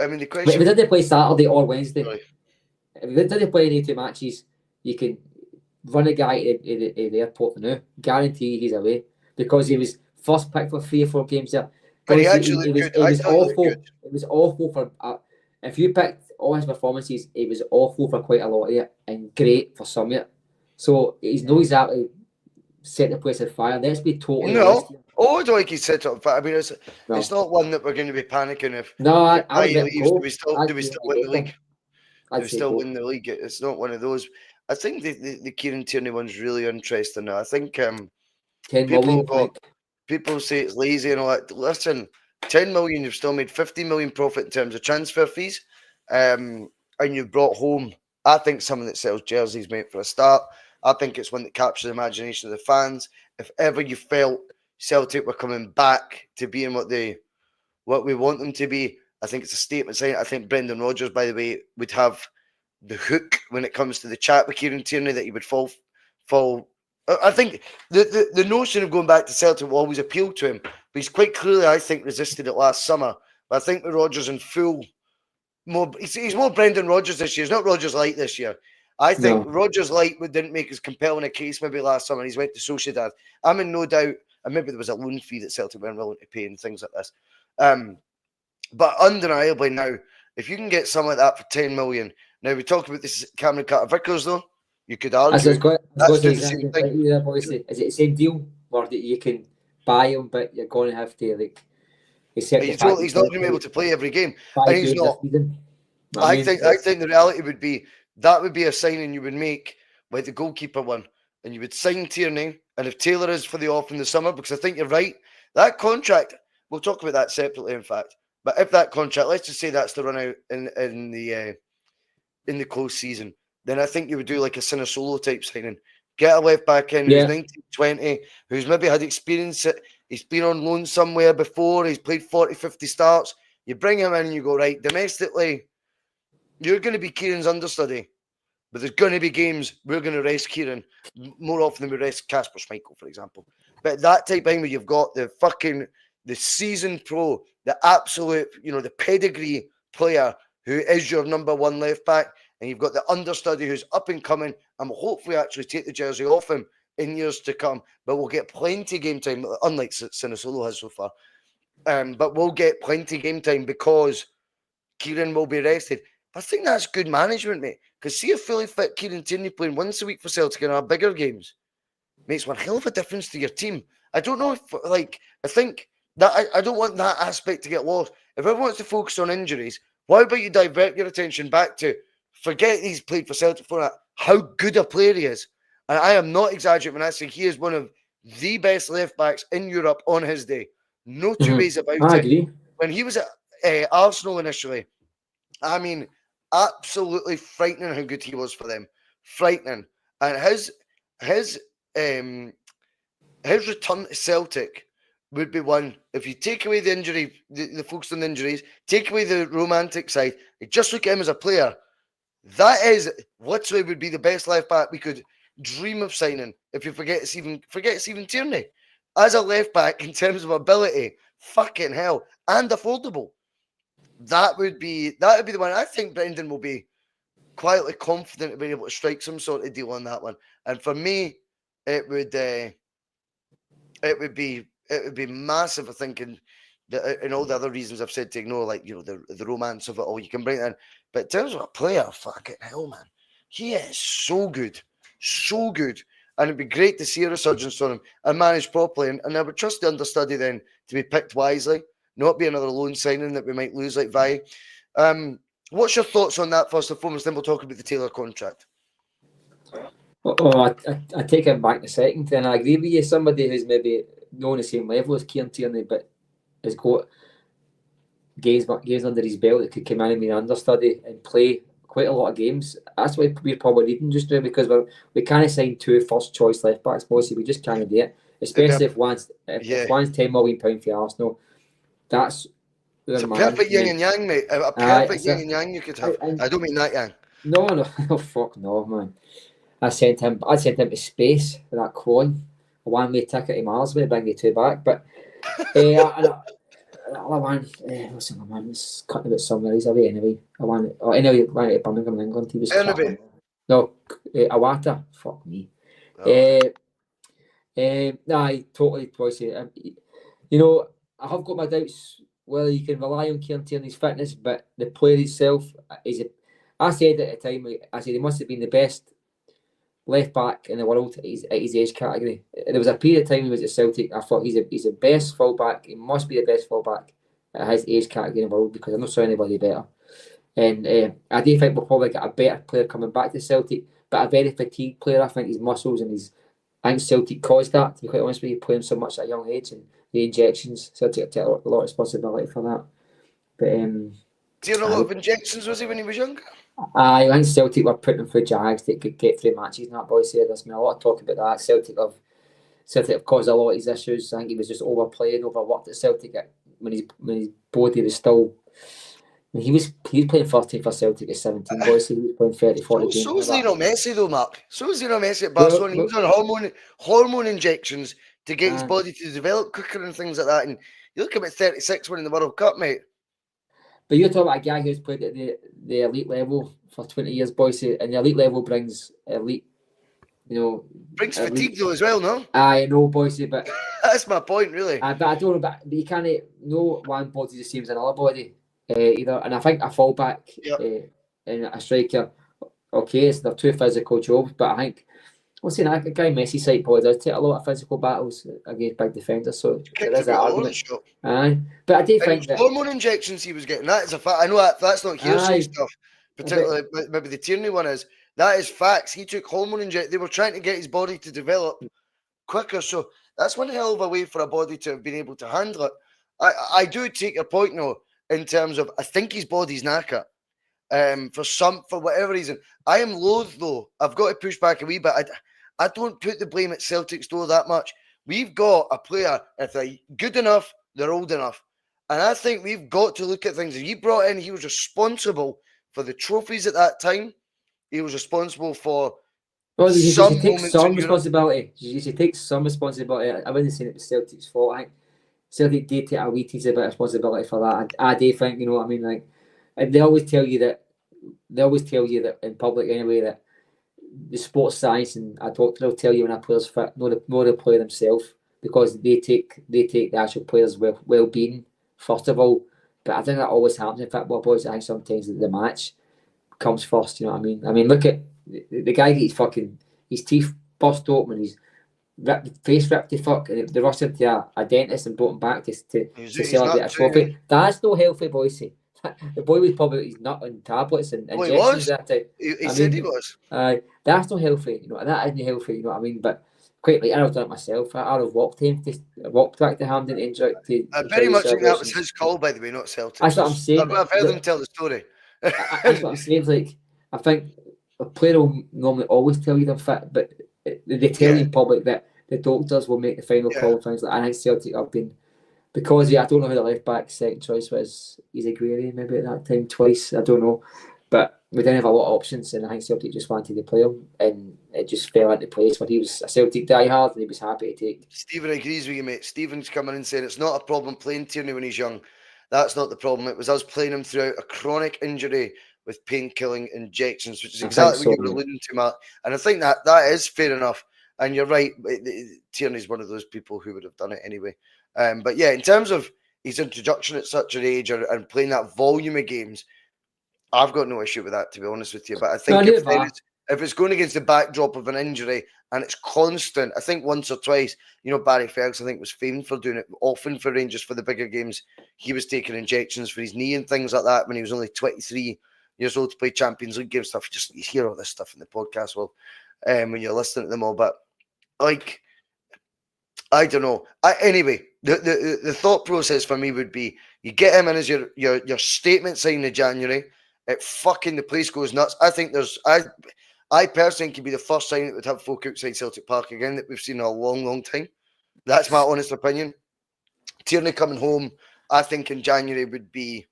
mean, the question. If we did play Saturday or Wednesday, if we did play any 2 matches, you can run a guy to the airport now. Guarantee he's away because he was first pick for 3 or 4 games there. But he actually it was awful. It was awful for. If you picked all his performances, it was awful for quite a lot of it and great for some of it. So he's not exactly set the place on fire. Let's be totally honest. Oh, I don't like his setup, but I mean, it's No, not one that we're going to be panicking if no, if I'd he let him leaves. go. Do we still I'd say win the go. league? Do I'd we say still go. win the league? It's not one of those. I think the Kieran Tierney one's really interesting now. I think 10 people million, I think. people say it's lazy and all that. Listen, 10 million, you've still made 50 million profit in terms of transfer fees, and you've brought home, I think, someone that sells jerseys, mate, for a start. I think it's one that captures the imagination of the fans. If ever you felt Celtic were coming back to being what we want them to be, I think it's a statement saying. I think Brendan Rodgers, by the way, would have the hook when it comes to the chat with Kieran Tierney that he would fall. I think the notion of going back to Celtic will always appeal to him, but he's quite clearly, I think, resisted it last summer. But I think with Rodgers in full, he's more Brendan Rodgers this year. He's not Rodgers Light this year. I think Rodgers Light didn't make as compelling a case maybe last summer. He's went to Sociedad. I'm in no doubt, and maybe there was a loan fee that Celtic weren't willing to pay and things like this. But undeniably now, if you can get someone like that for 10 million, now we talked about this Cameron Carter-Vickers though. You could argue that's doing the same thing. Is it the same deal, or that you can buy him, but you're going to have to accept He's not going to be able to play every game, and he's not. I think the reality would be that would be a signing you would make with the goalkeeper one, and you would sign Tierney, and if Taylor is for the off in the summer, because I think you're right, that contract, we'll talk about that separately, in fact. But if that contract, let's just say that's to run out in the close season, then I think you would do like a Solo type signing. Get a left back in who's 19, 20, who's maybe had experience. He's been on loan somewhere before. He's played 40, 50 starts. You bring him in and you go, right, domestically, you're going to be Kieran's understudy. But there's going to be games we're going to rest Kieran more often than we rest Kasper Schmeichel, for example. But that type of thing where you've got the seasoned pro, the absolute, the pedigree player who is your number one left back, and you've got the understudy who's up and coming and will hopefully actually take the jersey off him in years to come. But we'll get plenty game time, unlike Solo has so far. But we'll get plenty game time because Kieran will be rested. I think that's good management, mate. Because see a fully fit Kieran Tierney playing once a week for Celtic in our bigger games makes one hell of a difference to your team. I don't know if, I think that I don't want that aspect to get lost. If everyone wants to focus on injuries, why about you divert your attention back to forget he's played for Celtic for that, how good a player he is. And I am not exaggerating when I say he is one of the best left backs in Europe on his day. No two ways about I it. agree. When he was at Arsenal initially, I mean, absolutely frightening how good he was for them. Frightening. And his return to Celtic would be one, if you take away the injury, the focus on the injuries, take away the romantic side, just look at him as a player. That is literally would be the best left back we could dream of signing. If you forget Stephen Tierney as a left back in terms of ability, fucking hell, and affordable. That would be the one. I think Brendan will be quietly confident of being able to strike some sort of deal on that one. And for me, it would be massive. I think, and all the other reasons I've said to ignore, like the romance of it all. You can bring it in, but in terms of a player, fucking hell, man, he is so good, and it'd be great to see a resurgence on him and managed properly. And I would trust the understudy then to be picked wisely, not be another loan signing that we might lose like Vi. What's your thoughts on that first and foremost? Then we'll talk about the Taylor contract. I take him back in a second, and I agree with you. Somebody who's maybe not on the same level as Kieran Tierney, but has got games under his belt that could come in and be an understudy and play quite a lot of games. That's why we're probably needing just now, because we can't sign two first choice left backs. Mostly, we just can't do it. Especially if one's £10 million for Arsenal. That's it's a perfect yin and yang, mate. A perfect yin and yang you could have. I don't mean that yang. No, oh, fuck no, man. I sent him to space for that clone. A one-way ticket to Mars, bring the two back. But other one, what's the other one? It's cutting about somewhere. He's away anyway. I went to Birmingham, England. He was Awata. Fuck me. I totally Bhoycie. I have got my doubts whether you can rely on Kieran Tierney's fitness, but the player itself is. I said at the time, I said he must have been the best left back in the world at his age category. There was a period of time he was at Celtic. I thought he's the best fullback. He must be the best fullback at his age category in the world because I don't saw anybody better. And I do think we'll probably get a better player coming back to Celtic, but a very fatigued player. I think his muscles and I think Celtic caused that, to be quite honest with you, playing so much at a young age and the injections. Celtic took a lot of responsibility for that. But Doing a lot of injections, was he, when he was younger? I think Celtic were putting him through Jags that could get through matches and that. Boys said there's been a lot of talk about that. Celtic have caused a lot of his issues. I think he was just overplayed, overworked at Celtic when his body was still. He was playing 13 for Celtic at 17, boys. He was playing 30, 40 games. So was Lionel Messi though, Mark. So was Lionel Messi at Barcelona. He was on hormone injections to get his body to develop quicker and things like that. And you look at 36 winning the World Cup, mate. But you're talking about a guy who's played at the elite level for 20 years, boys, and the elite level brings elite, brings fatigue though as well, no? I know, boys, but that's my point, really. But I don't know, but you can't know one body the same as another body either. And I think a fullback and a striker, okay, so they're two physical jobs, but I think what's saying, a guy Messi side probably does take a lot of physical battles against big defenders, so there is that argument. But I do think that hormone injections he was getting, that is a fact. I know that's not hearsay stuff, particularly maybe the Tierney one is. That is facts. He took hormone injections. They were trying to get his body to develop quicker, so that's one hell of a way for a body to have been able to handle it. I do take your point though, in terms of I think his body's knackered. For whatever reason. I am loath though. I've got to push back a wee bit. I don't put the blame at Celtic's door that much. We've got a player, if they're good enough, they're old enough. And I think we've got to look at things. If he brought in, he was responsible for the trophies at that time. He was responsible for some responsibility. You should take some responsibility. I wouldn't say it was Celtic's fault. I think Celtic did take a wee tease bit of responsibility for that. I do think, you know what I mean? Like, they always tell you that in public anyway, that the sports science and a doctor will tell you when a player's fit, not the player themselves, because they take the actual player's well-being first of all. But I think that always happens in football, boys. I think sometimes the match comes first. You know what I mean? I mean, look at the guy gets his teeth burst open, his face ripped to fuck, and they rush him to a dentist and brought him back to celebrate a trophy. That's no healthy, Bhoycie. The boy was probably his nut on tablets and injections that time. He said he was. That's not healthy, you know. That isn't healthy, you know what I mean? But quite like I've done it myself. I'd have walked back to Hampden to enjoy. I very much think that was his call, by the way, not Celtic. That's what I'm saying. I've heard him tell the story. That's what I'm saying. Like, I think a player will normally always tell you they're fit, but they tell you in public that the doctors will make the final call. Things like I think Celtic have been. Because I don't know who the left back second choice was. He's Aguirre maybe at that time twice. I don't know, but we didn't have a lot of options, and I think Celtic just wanted to play him, and it just fell into place. Where he was a Celtic diehard, and he was happy to take. Stephen agrees with you, mate. Stephen's coming in saying it's not a problem playing Tierney when he's young. That's not the problem. It was us playing him throughout a chronic injury with pain-killing injections, which is exactly what you were alluding to, Marc. And I think that is fair enough. And you're right. Tierney's one of those people who would have done it anyway. But yeah, in terms of his introduction at such an age and playing that volume of games, I've got no issue with that, to be honest with you. But I think if it's going against the backdrop of an injury and it's constant, I think once or twice, Barry Ferguson, I think, was famed for doing it often for Rangers for the bigger games. He was taking injections for his knee and things like that when he was only 23 years old to play Champions League game stuff. You hear all this stuff in the podcast, when you're listening to them all. But like, I don't know. Anyway, the thought process for me would be you get him in as your statement sign in January. The place goes nuts. I think I personally can be the first sign that would have folk outside Celtic Park again that we've seen in a long, long time. That's my honest opinion. Tierney coming home, I think in January would be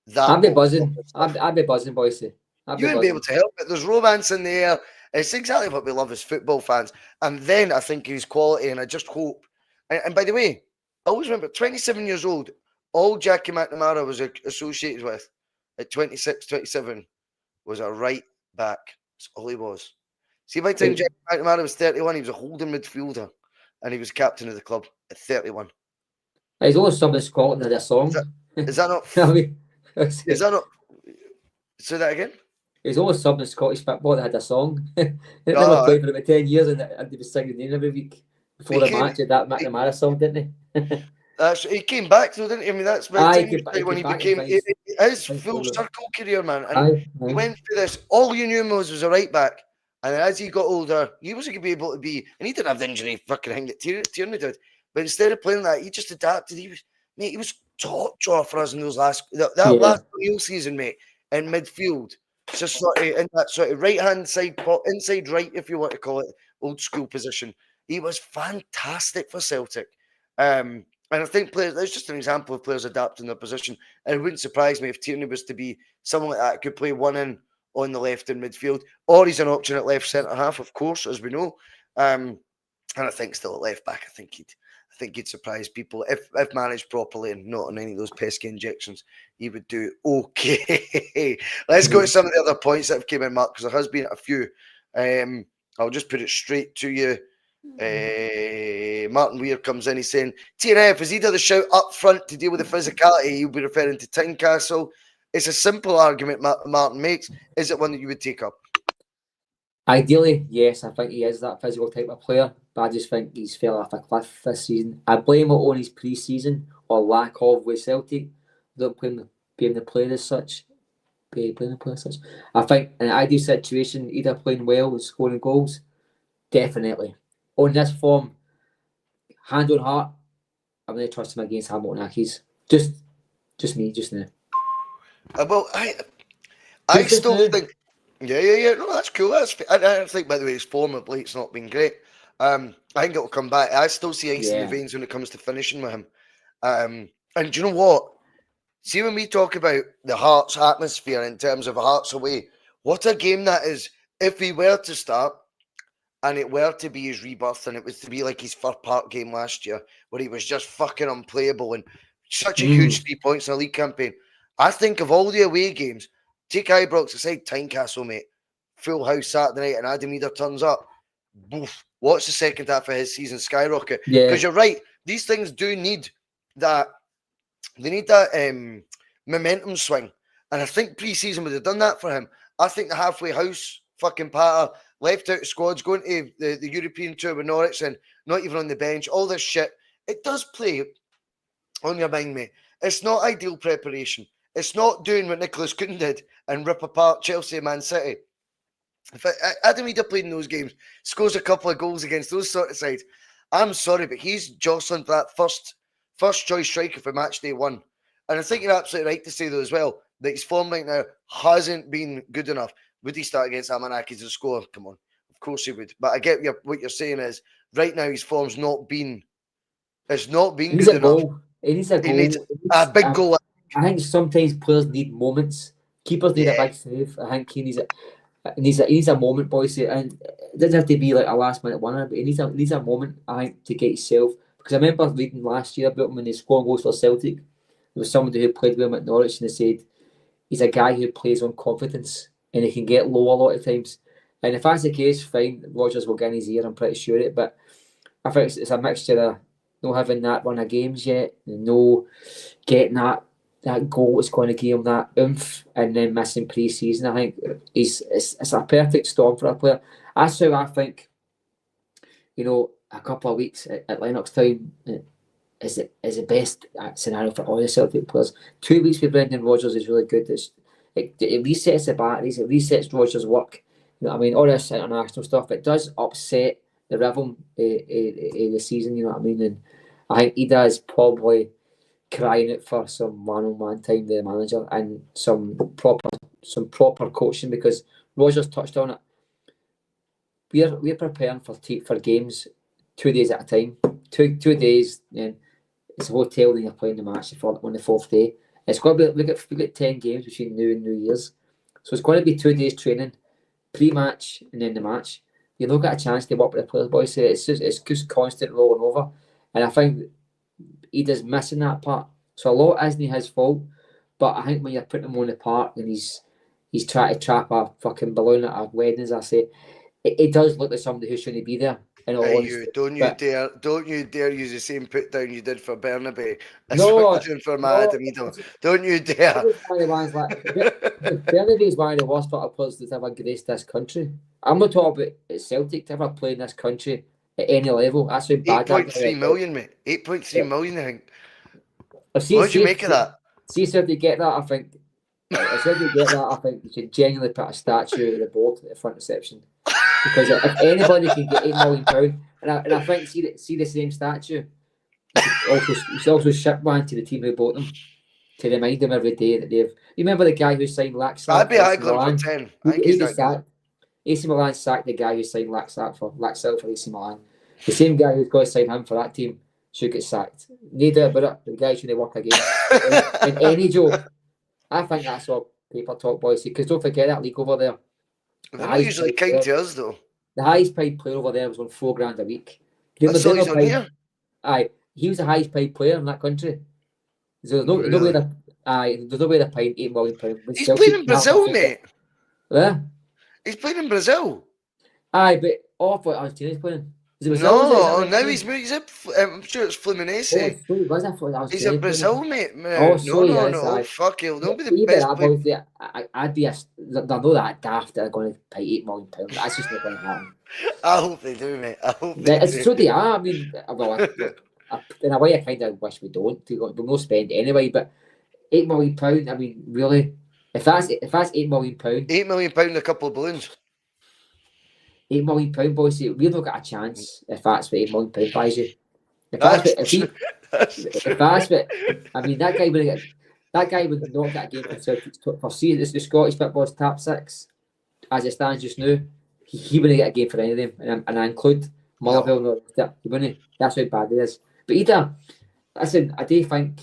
that. I'd be buzzing. I'd be buzzing, Bhoycie. You wouldn't be able to help it. There's romance in the air. It's exactly what we love as football fans. And then I think his quality, and I just hope. And by the way, I always remember 27 years old, all Jackie McNamara was associated with at 26, 27 was a right back. That's all he was. See, by the time Jackie McNamara was 31, he was a holding midfielder and he was captain of the club at 31. He's always something Scotland in their song. Is that not? Is that not? Say that again? He's always subbing Scottish football that had a song. They never played for about 10 years and they was singing the name every week before the match at that McNamara song, didn't they? He came back though, didn't he? I mean, that's about Aye, the time he when came he back became and his full circle career, man. And aye. he went through this. All you knew him was a right back. And as he got older, he wasn't going to be able to be, and he didn't have the injury fucking thing that Tierney did. But instead of playing that, he just adapted. He was top draw for us in those last last Real season, mate, in midfield. Just sort of in that sort of right hand side, inside right, if you want to call it, old school position. He was fantastic for Celtic. And I think players, there's just an example of players adapting their position. And it wouldn't surprise me if Tierney was to be someone like that, could play one in on the left in midfield, or he's an option at left centre half, of course, as we know. And I think still at left back, I think he'd surprise people if managed properly and not on any of those pesky injections. He would do okay. Let's go to some of the other points that have came in, Mark, because there has been a few. I'll just put it straight to you. Martin Weir comes in. He's saying T.N.F, is either the shout up front to deal with the physicality? He'll be referring to Tynecastle. It's a simple argument Martin makes. Is it one that you would take up? Ideally, yes. I think he is that physical type of player, but I just think he's fell off a cliff this season. I blame it on his pre-season or lack of with Celtic. Don't blame the player as such. I think in an ideal situation, either playing well and scoring goals, definitely. On this form, hand on heart, I'm going to trust him against Hamilton Accies. Just me, just now. Well, I still think, yeah. No, that's cool. I think, by the way, his form of late's not been great. I think it'll come back. I still see ice in the veins when it comes to finishing with him. And do you know what? See, when we talk about the Hearts atmosphere in terms of Hearts away, what a game that is. If he were to start and it were to be his rebirth and it was to be like his Fir Park game last year where he was just fucking unplayable and such a huge 3 points in a league campaign, I think of all the away games, take Ibrox aside, Tynecastle, mate, full house Saturday night and Adam Eder turns up. Boof. Watch the second half of his season skyrocket. Because you're right, these things do need that. They need that momentum swing. And I think pre-season would have done that for him. I think the halfway house fucking patter, left out squads, going to the European tour with Norwich and not even on the bench, all this shit, it does play on your mind, mate. It's not ideal preparation. It's not doing what Nicholas Kuhn did and rip apart Chelsea and Man City. If Adam Eder played in those games, scores a couple of goals against those sort of sides, I'm sorry, but he's jostling for that first choice striker for match day one. And I think you're absolutely right to say, though, as well, that his form right now hasn't been good enough. Would he start against Amanakis and score? Come on. Of course he would. But I get what you're saying is, right now his form's not been good enough. He needs a goal. He needs a big goal. I think sometimes players need moments. Keepers need a big save. I think he needs a moment, Bhoycie. And it doesn't have to be like a last minute winner, but he needs a moment, I think, to get himself. Because I remember reading last year about him when he scored goals for Celtic. There was somebody who played with him at Norwich and they said he's a guy who plays on confidence and he can get low a lot of times. And if that's the case, fine, Rodgers will get in his ear, I'm pretty sure it. But I think it's a mixture of not having that run of games yet, and no getting that goal that's going to give him that oomph, and then missing pre-season. I think it's a perfect storm for a player. That's how I think, a couple of weeks at Lennox Town is the best scenario for all the Celtic players. 2 weeks with Brendan Rodgers is really good. It resets the batteries, it resets Rodgers' work. You know what I mean? All this international stuff, it does upset the rhythm of the season, you know what I mean? And I think Ida is probably crying out for some one-on-one time, the manager, and some proper coaching, because Rodgers touched on it. We're preparing for games 2 days at a time. Two days, and it's a hotel, and you're playing the match on the fourth day. It's going to be we got 10 games between now and New Year's, so it's going to be 2 days training, pre-match and then the match. You don't get a chance to work with the players, boys. It's just constant rolling over, and I think Ida's missing that part. So a lot isn't his fault, but I think when you're putting him on the park and he's trying to trap a fucking balloon at a wedding, as I say, it does look like somebody who shouldn't be there. In all Hey, honesty. don't you But dare use the same put down you did for Bernaby. That's what no, you're doing for no, Adam Edom. Don't you dare. one of the ones like Bernaby is one of the worst football players that's ever graced this country. I'm not talking about Celtic to ever play in this country at any level. That's how bad that guy 8.3 is. million, mate. 8.3 million, I think. See, What did you make of that? see, if they get that, I think. If they get that, I think you should genuinely put a statue of the board at the front reception. Because if anybody can get £8 million, and I think see the same statue, you should also ship one to the team who bought them to remind them every day that they've. You remember the guy who signed Laxalt? I'd be for AC haggling Milan? for 10. I He, think he he's was that good. sacked. AC Milan sacked the guy who signed Laxalt for AC Milan. The same guy who's going to sign him for that team should get sacked. No doubt about it. The guy shouldn't work again in any job. I think that's all paper talk, boys. Because don't forget that league over there. They're not usually kind to us, though. The highest paid player over there was on £4,000 a week. That's all he's on here. Aye, he was the highest paid player in that country. So there's no way that there's no way they're paying £8 million. He's playing in Brazil, mate. Yeah. He's playing in Brazil. Aye, but off what Argentina's playing. Is it Brazil? No, now he's at, I'm sure it's Fluminense. He's at Brazil, mate. No, fuck, he'll not be the best player. I'd be they're not that daft that are going to pay £8 million. That's just not going to happen. I hope they do, mate. I hope they do. So they are. I mean, well, in a way, I kind of wish we don't. We'll not spend anyway, but £8 million, I mean, really, if that's £8 million. £8 million, a couple of balloons. £8 million, boys. We've not got a chance if that's what £8 million buys you. If that's what, I mean, that guy would not get a game for Celtic's for see the Scottish football's top six as it stands just now. He wouldn't get a game for any of them, and I include Motherwell. No. He wouldn't. That's how bad it is. But either, listen, I do think.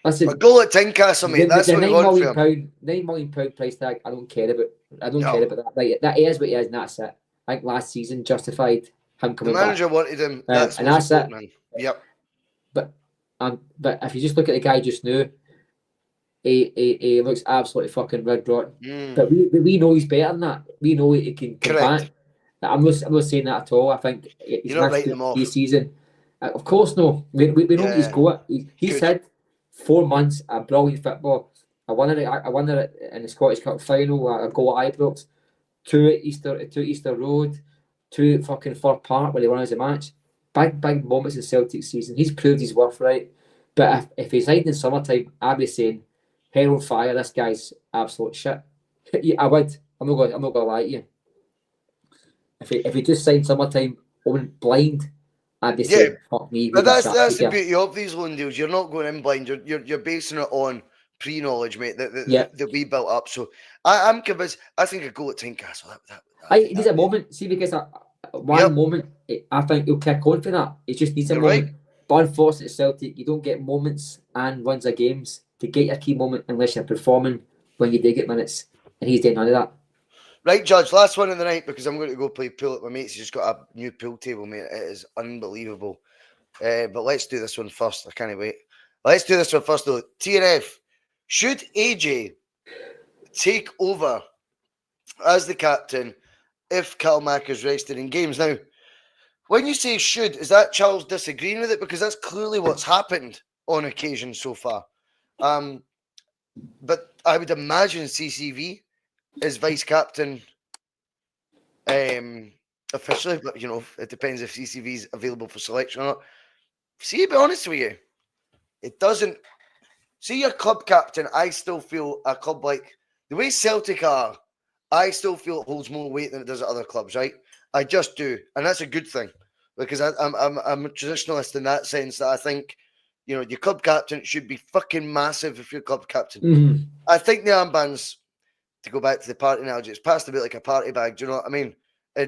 Listen, a goal at Tynecastle, mate. That's what we want for him. £9 million price tag. I don't care about. I don't care about that. Like, that is what he is, and that's it. I think last season justified him coming back. The manager wanted him. And that's it. Man. Yep. But if you just look at the guy just now, he looks absolutely fucking red rotten. But we know he's better than that. We know he can come back. I'm not saying that at all. I think he's not writing him off. This season. Of course, no. We know he's got. He said 4 months of brilliant football. I won it in the Scottish Cup final. A goal at Ibrox, 2 at Easter Road, 2 at fucking Fir Park where they won as a match. Big moments in Celtic season. He's proved his worth, right? But if he's hiding in summertime, I'd be saying, hair on fire. This guy's absolute shit. I would. I'm not going to lie to you. If he just signed summertime on blind, I'd be saying, fuck me. But that's the beauty of these loan deals. You're not going in blind. You're basing it on pre-knowledge, mate. That we built up. So I'm convinced. I think a goal at Tynecastle. He needs a moment. See, because one moment, I think he'll kick on for that. He just needs a moment. Right. But unfortunately, Celtic, you don't get moments and runs of games to get your key moment unless you're performing when you do get minutes. And he's doing none of that. Right, Judge, last one of the night because I'm going to go play pool at my mate's. He's just got a new pool table, mate. It is unbelievable. But let's do this one first. I can't wait. Let's do this one first, though. T.N.F. Should AJ take over as the captain if Calmac is rested in games? Now, when you say should, is that Charles disagreeing with it? Because that's clearly what's happened on occasion so far. But I would imagine CCV is vice captain officially, but it depends if CCV is available for selection or not. See, to be honest with you, it doesn't. See, your club captain, I still feel a club like the way Celtic are, I still feel it holds more weight than it does at other clubs, right? I just do. And that's a good thing because I'm a traditionalist in that sense that I think, your club captain should be fucking massive if you're club captain. Mm-hmm. I think the armbands, to go back to the party analogy, it's passed a bit like a party bag. Do you know what I mean?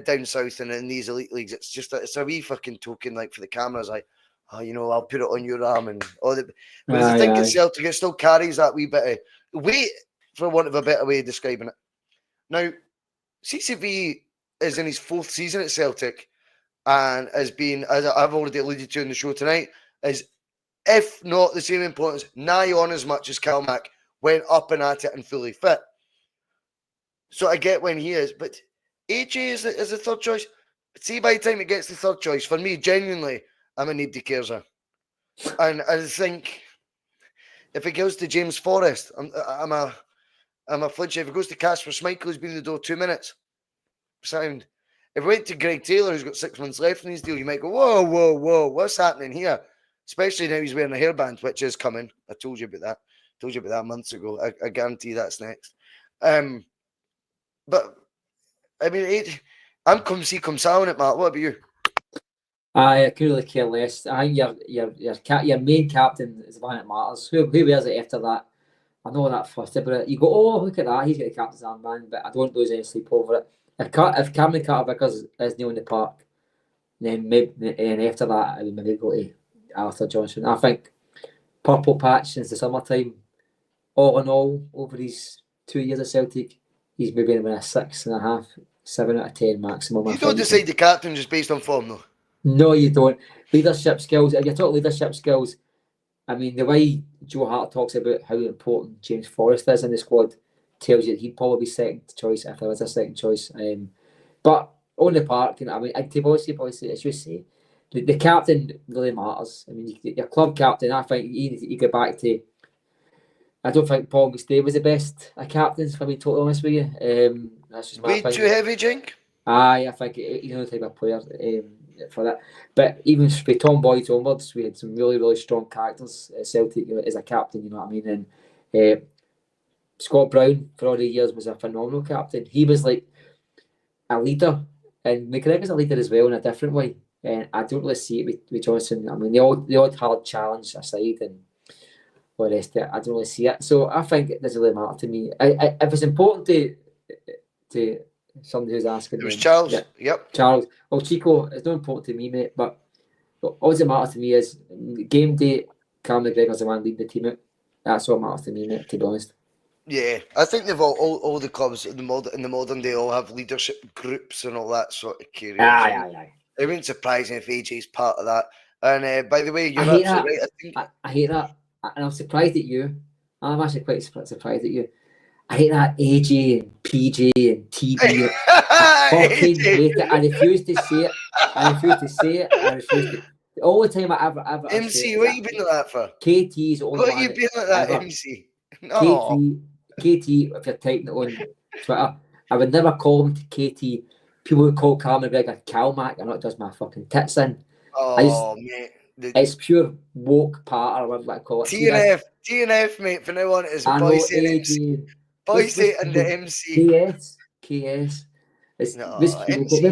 Down south and in these elite leagues, it's a wee fucking token, like for the cameras, like, oh, I'll put it on your arm and all that. But I think it's Celtic, it still carries that wee bit of weight, for want of a better way of describing it. Now, CCV is in his 4th season at Celtic and has been, as I've already alluded to in the show tonight, is, if not the same importance, nigh on as much as Calmac went up and at it and fully fit. So I get when he is, but AJ is the third choice. See, by the time it gets to third choice, for me, genuinely, I'm a nobody cares. And I think if it goes to James Forrest, I'm a flinch. If it goes to Casper Schmeichel, who's been in the door 2 minutes, sound. If it went to Greg Taylor, who's got 6 months left in his deal, you might go, whoa, what's happening here? Especially now he's wearing a hairband, which is coming. I told you about that. Told you about that months ago. I guarantee that's next. But I mean, I'm come see come sound it, Mark. What about you? I could really care less. I think your main captain is the one that matters. Who wears it after that? I know that fussed about it. You go, oh, look at that, he's got the captain's armband, but I don't lose any sleep over it. If Cameron Carter-Vickers is new in the park, then maybe, and after that, I would maybe go to Alistair Johnston. I think purple patch since the summertime, all in all, over these 2 years at Celtic, he's maybe in a 6.5, 7 out of 10 maximum. You don't decide the captain just based on form, though. No, you don't. Leadership skills. If you talk leadership skills, I mean, the way Joe Hart talks about how important James Forrest is in the squad tells you that he'd probably be second choice if there was a second choice. But on the park, you know, I mean, to Bhoycie, as you say, the captain really matters. I mean, your club captain, I think you go back to. I don't think Paul McStay was the best of captains, if I'm being totally honest with you. That's just my Way opinion. too heavy, Jink? Aye, I think he's the type of player for that. But even with Tom Boyd onwards, we had some really, really strong characters at Celtic, you know, as a captain, you know what I mean? And Scott Brown, for all the years, was a phenomenal captain. He was like a leader, and McGregor's a leader as well in a different way. And I don't really see it with Johnson. I mean, the odd hard challenge aside and all the rest of it, I don't really see it. So I think it doesn't really matter to me. If it's important to somebody who's asking. It was Charles. Yeah. Yep. Charles. Well, Chico, it's not important to me, mate, but all that matters to me is game day, Cam McGregor's the one leading the team out. That's what matters to me, mate, to be honest. Yeah, I think they've all the clubs in the modern day all have leadership groups and all that sort of carry. Aye. It wouldn't surprise me if AJ's part of that. And by the way, you're absolutely right. I hate that. And I'm surprised at you. I'm actually quite surprised at you. I hate that AJ and PJ and TB. Fucking hate it. I refuse to say it. The only time I ever MC, what you been like that for? KT's the only what one. What you been like that, MC? No. KT, if you're typing it on Twitter, I would never call him KT. People would call Carl McGregor Calmac, and it does my fucking tits in. Mate. It's pure woke part, or whatever I call it. T.N.F, mate, from now on it is Bhoycie and MC. Bhoycie and the MC. KS. It's no, this MC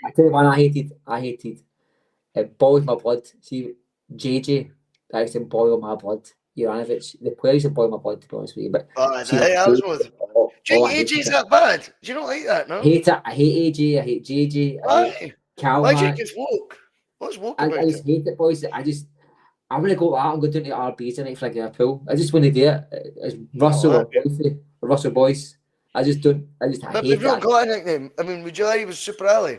I tell you one I hated. It boiled my blood. See, JJ, that used to boil my blood. Juranovic, the players that boil my blood, to be honest with you. But do you think AJ's that bad? Do you not like that, no? I hate it. I hate AJ. I hate JJ. Why? Why do you just woke? What's woke about I just hate it, boys. I'm going to go out and go down to RB tonight for like a pool. I just want to do it. It's Russell Boyce. I hate it. But we've not got a nickname. I mean, would you like he was Super Ali?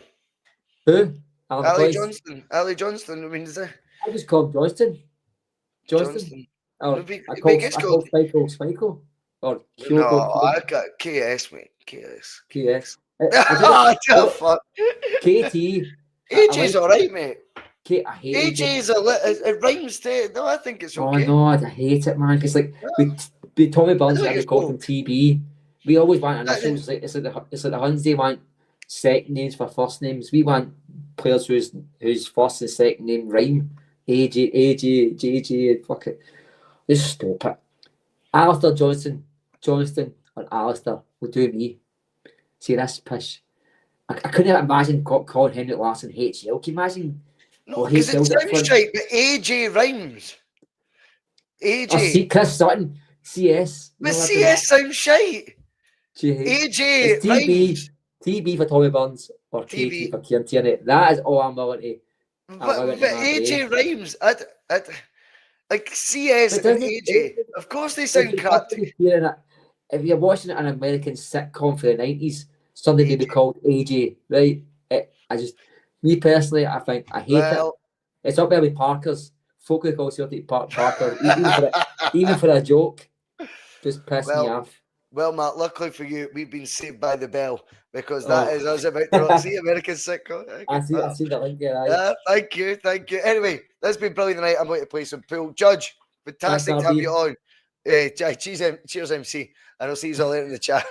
Who? Ali Johnston. Ali Johnston. I mean, is it? I just called Johnston. Or I called Speichel. Or no, I got KS, mate. KS. Oh, fuck. KT. AJ's alright, mate. I hate AJ's it rhymes too. No, I think it's okay. Oh no, I hate it, man. Because like with Tommy Burns, I called him TB. We always want initials. It's like the Huns. They want second names for first names. We want players whose first and second name rhyme. AJ, JJ, fuck it. Just stop it. Alistair Johnston, or Alistair will do me. See, that's pish. I couldn't imagine calling Henrik Larsson HL. Can you imagine? No, because it sounds straight, but AJ rhymes. AJ. Oh, see, Chris Sutton, CS. But CS sounds shite. AJ rhymes. TB for Tommy Burns or KT for Kieran Tierney. That is all I'm willing to. But AJ rhymes. Like CS and AJ. Of course they sound crap. If you're watching an American sitcom for the 90s, somebody may be called AJ, right? Me personally, I think I hate it. It's up there with Parker's. Folk who call Celtic Parker, even for a joke, just piss me off. Well, Mark, luckily for you, we've been saved by the bell because that is us about to see American sitcom. I see the link there. Aye. Thank you. Anyway, that's been brilliant tonight. I'm going to play some pool. Judge, fantastic Thanks, to have RB. you on. Cheers, MC. And I'll see you all later in the chat.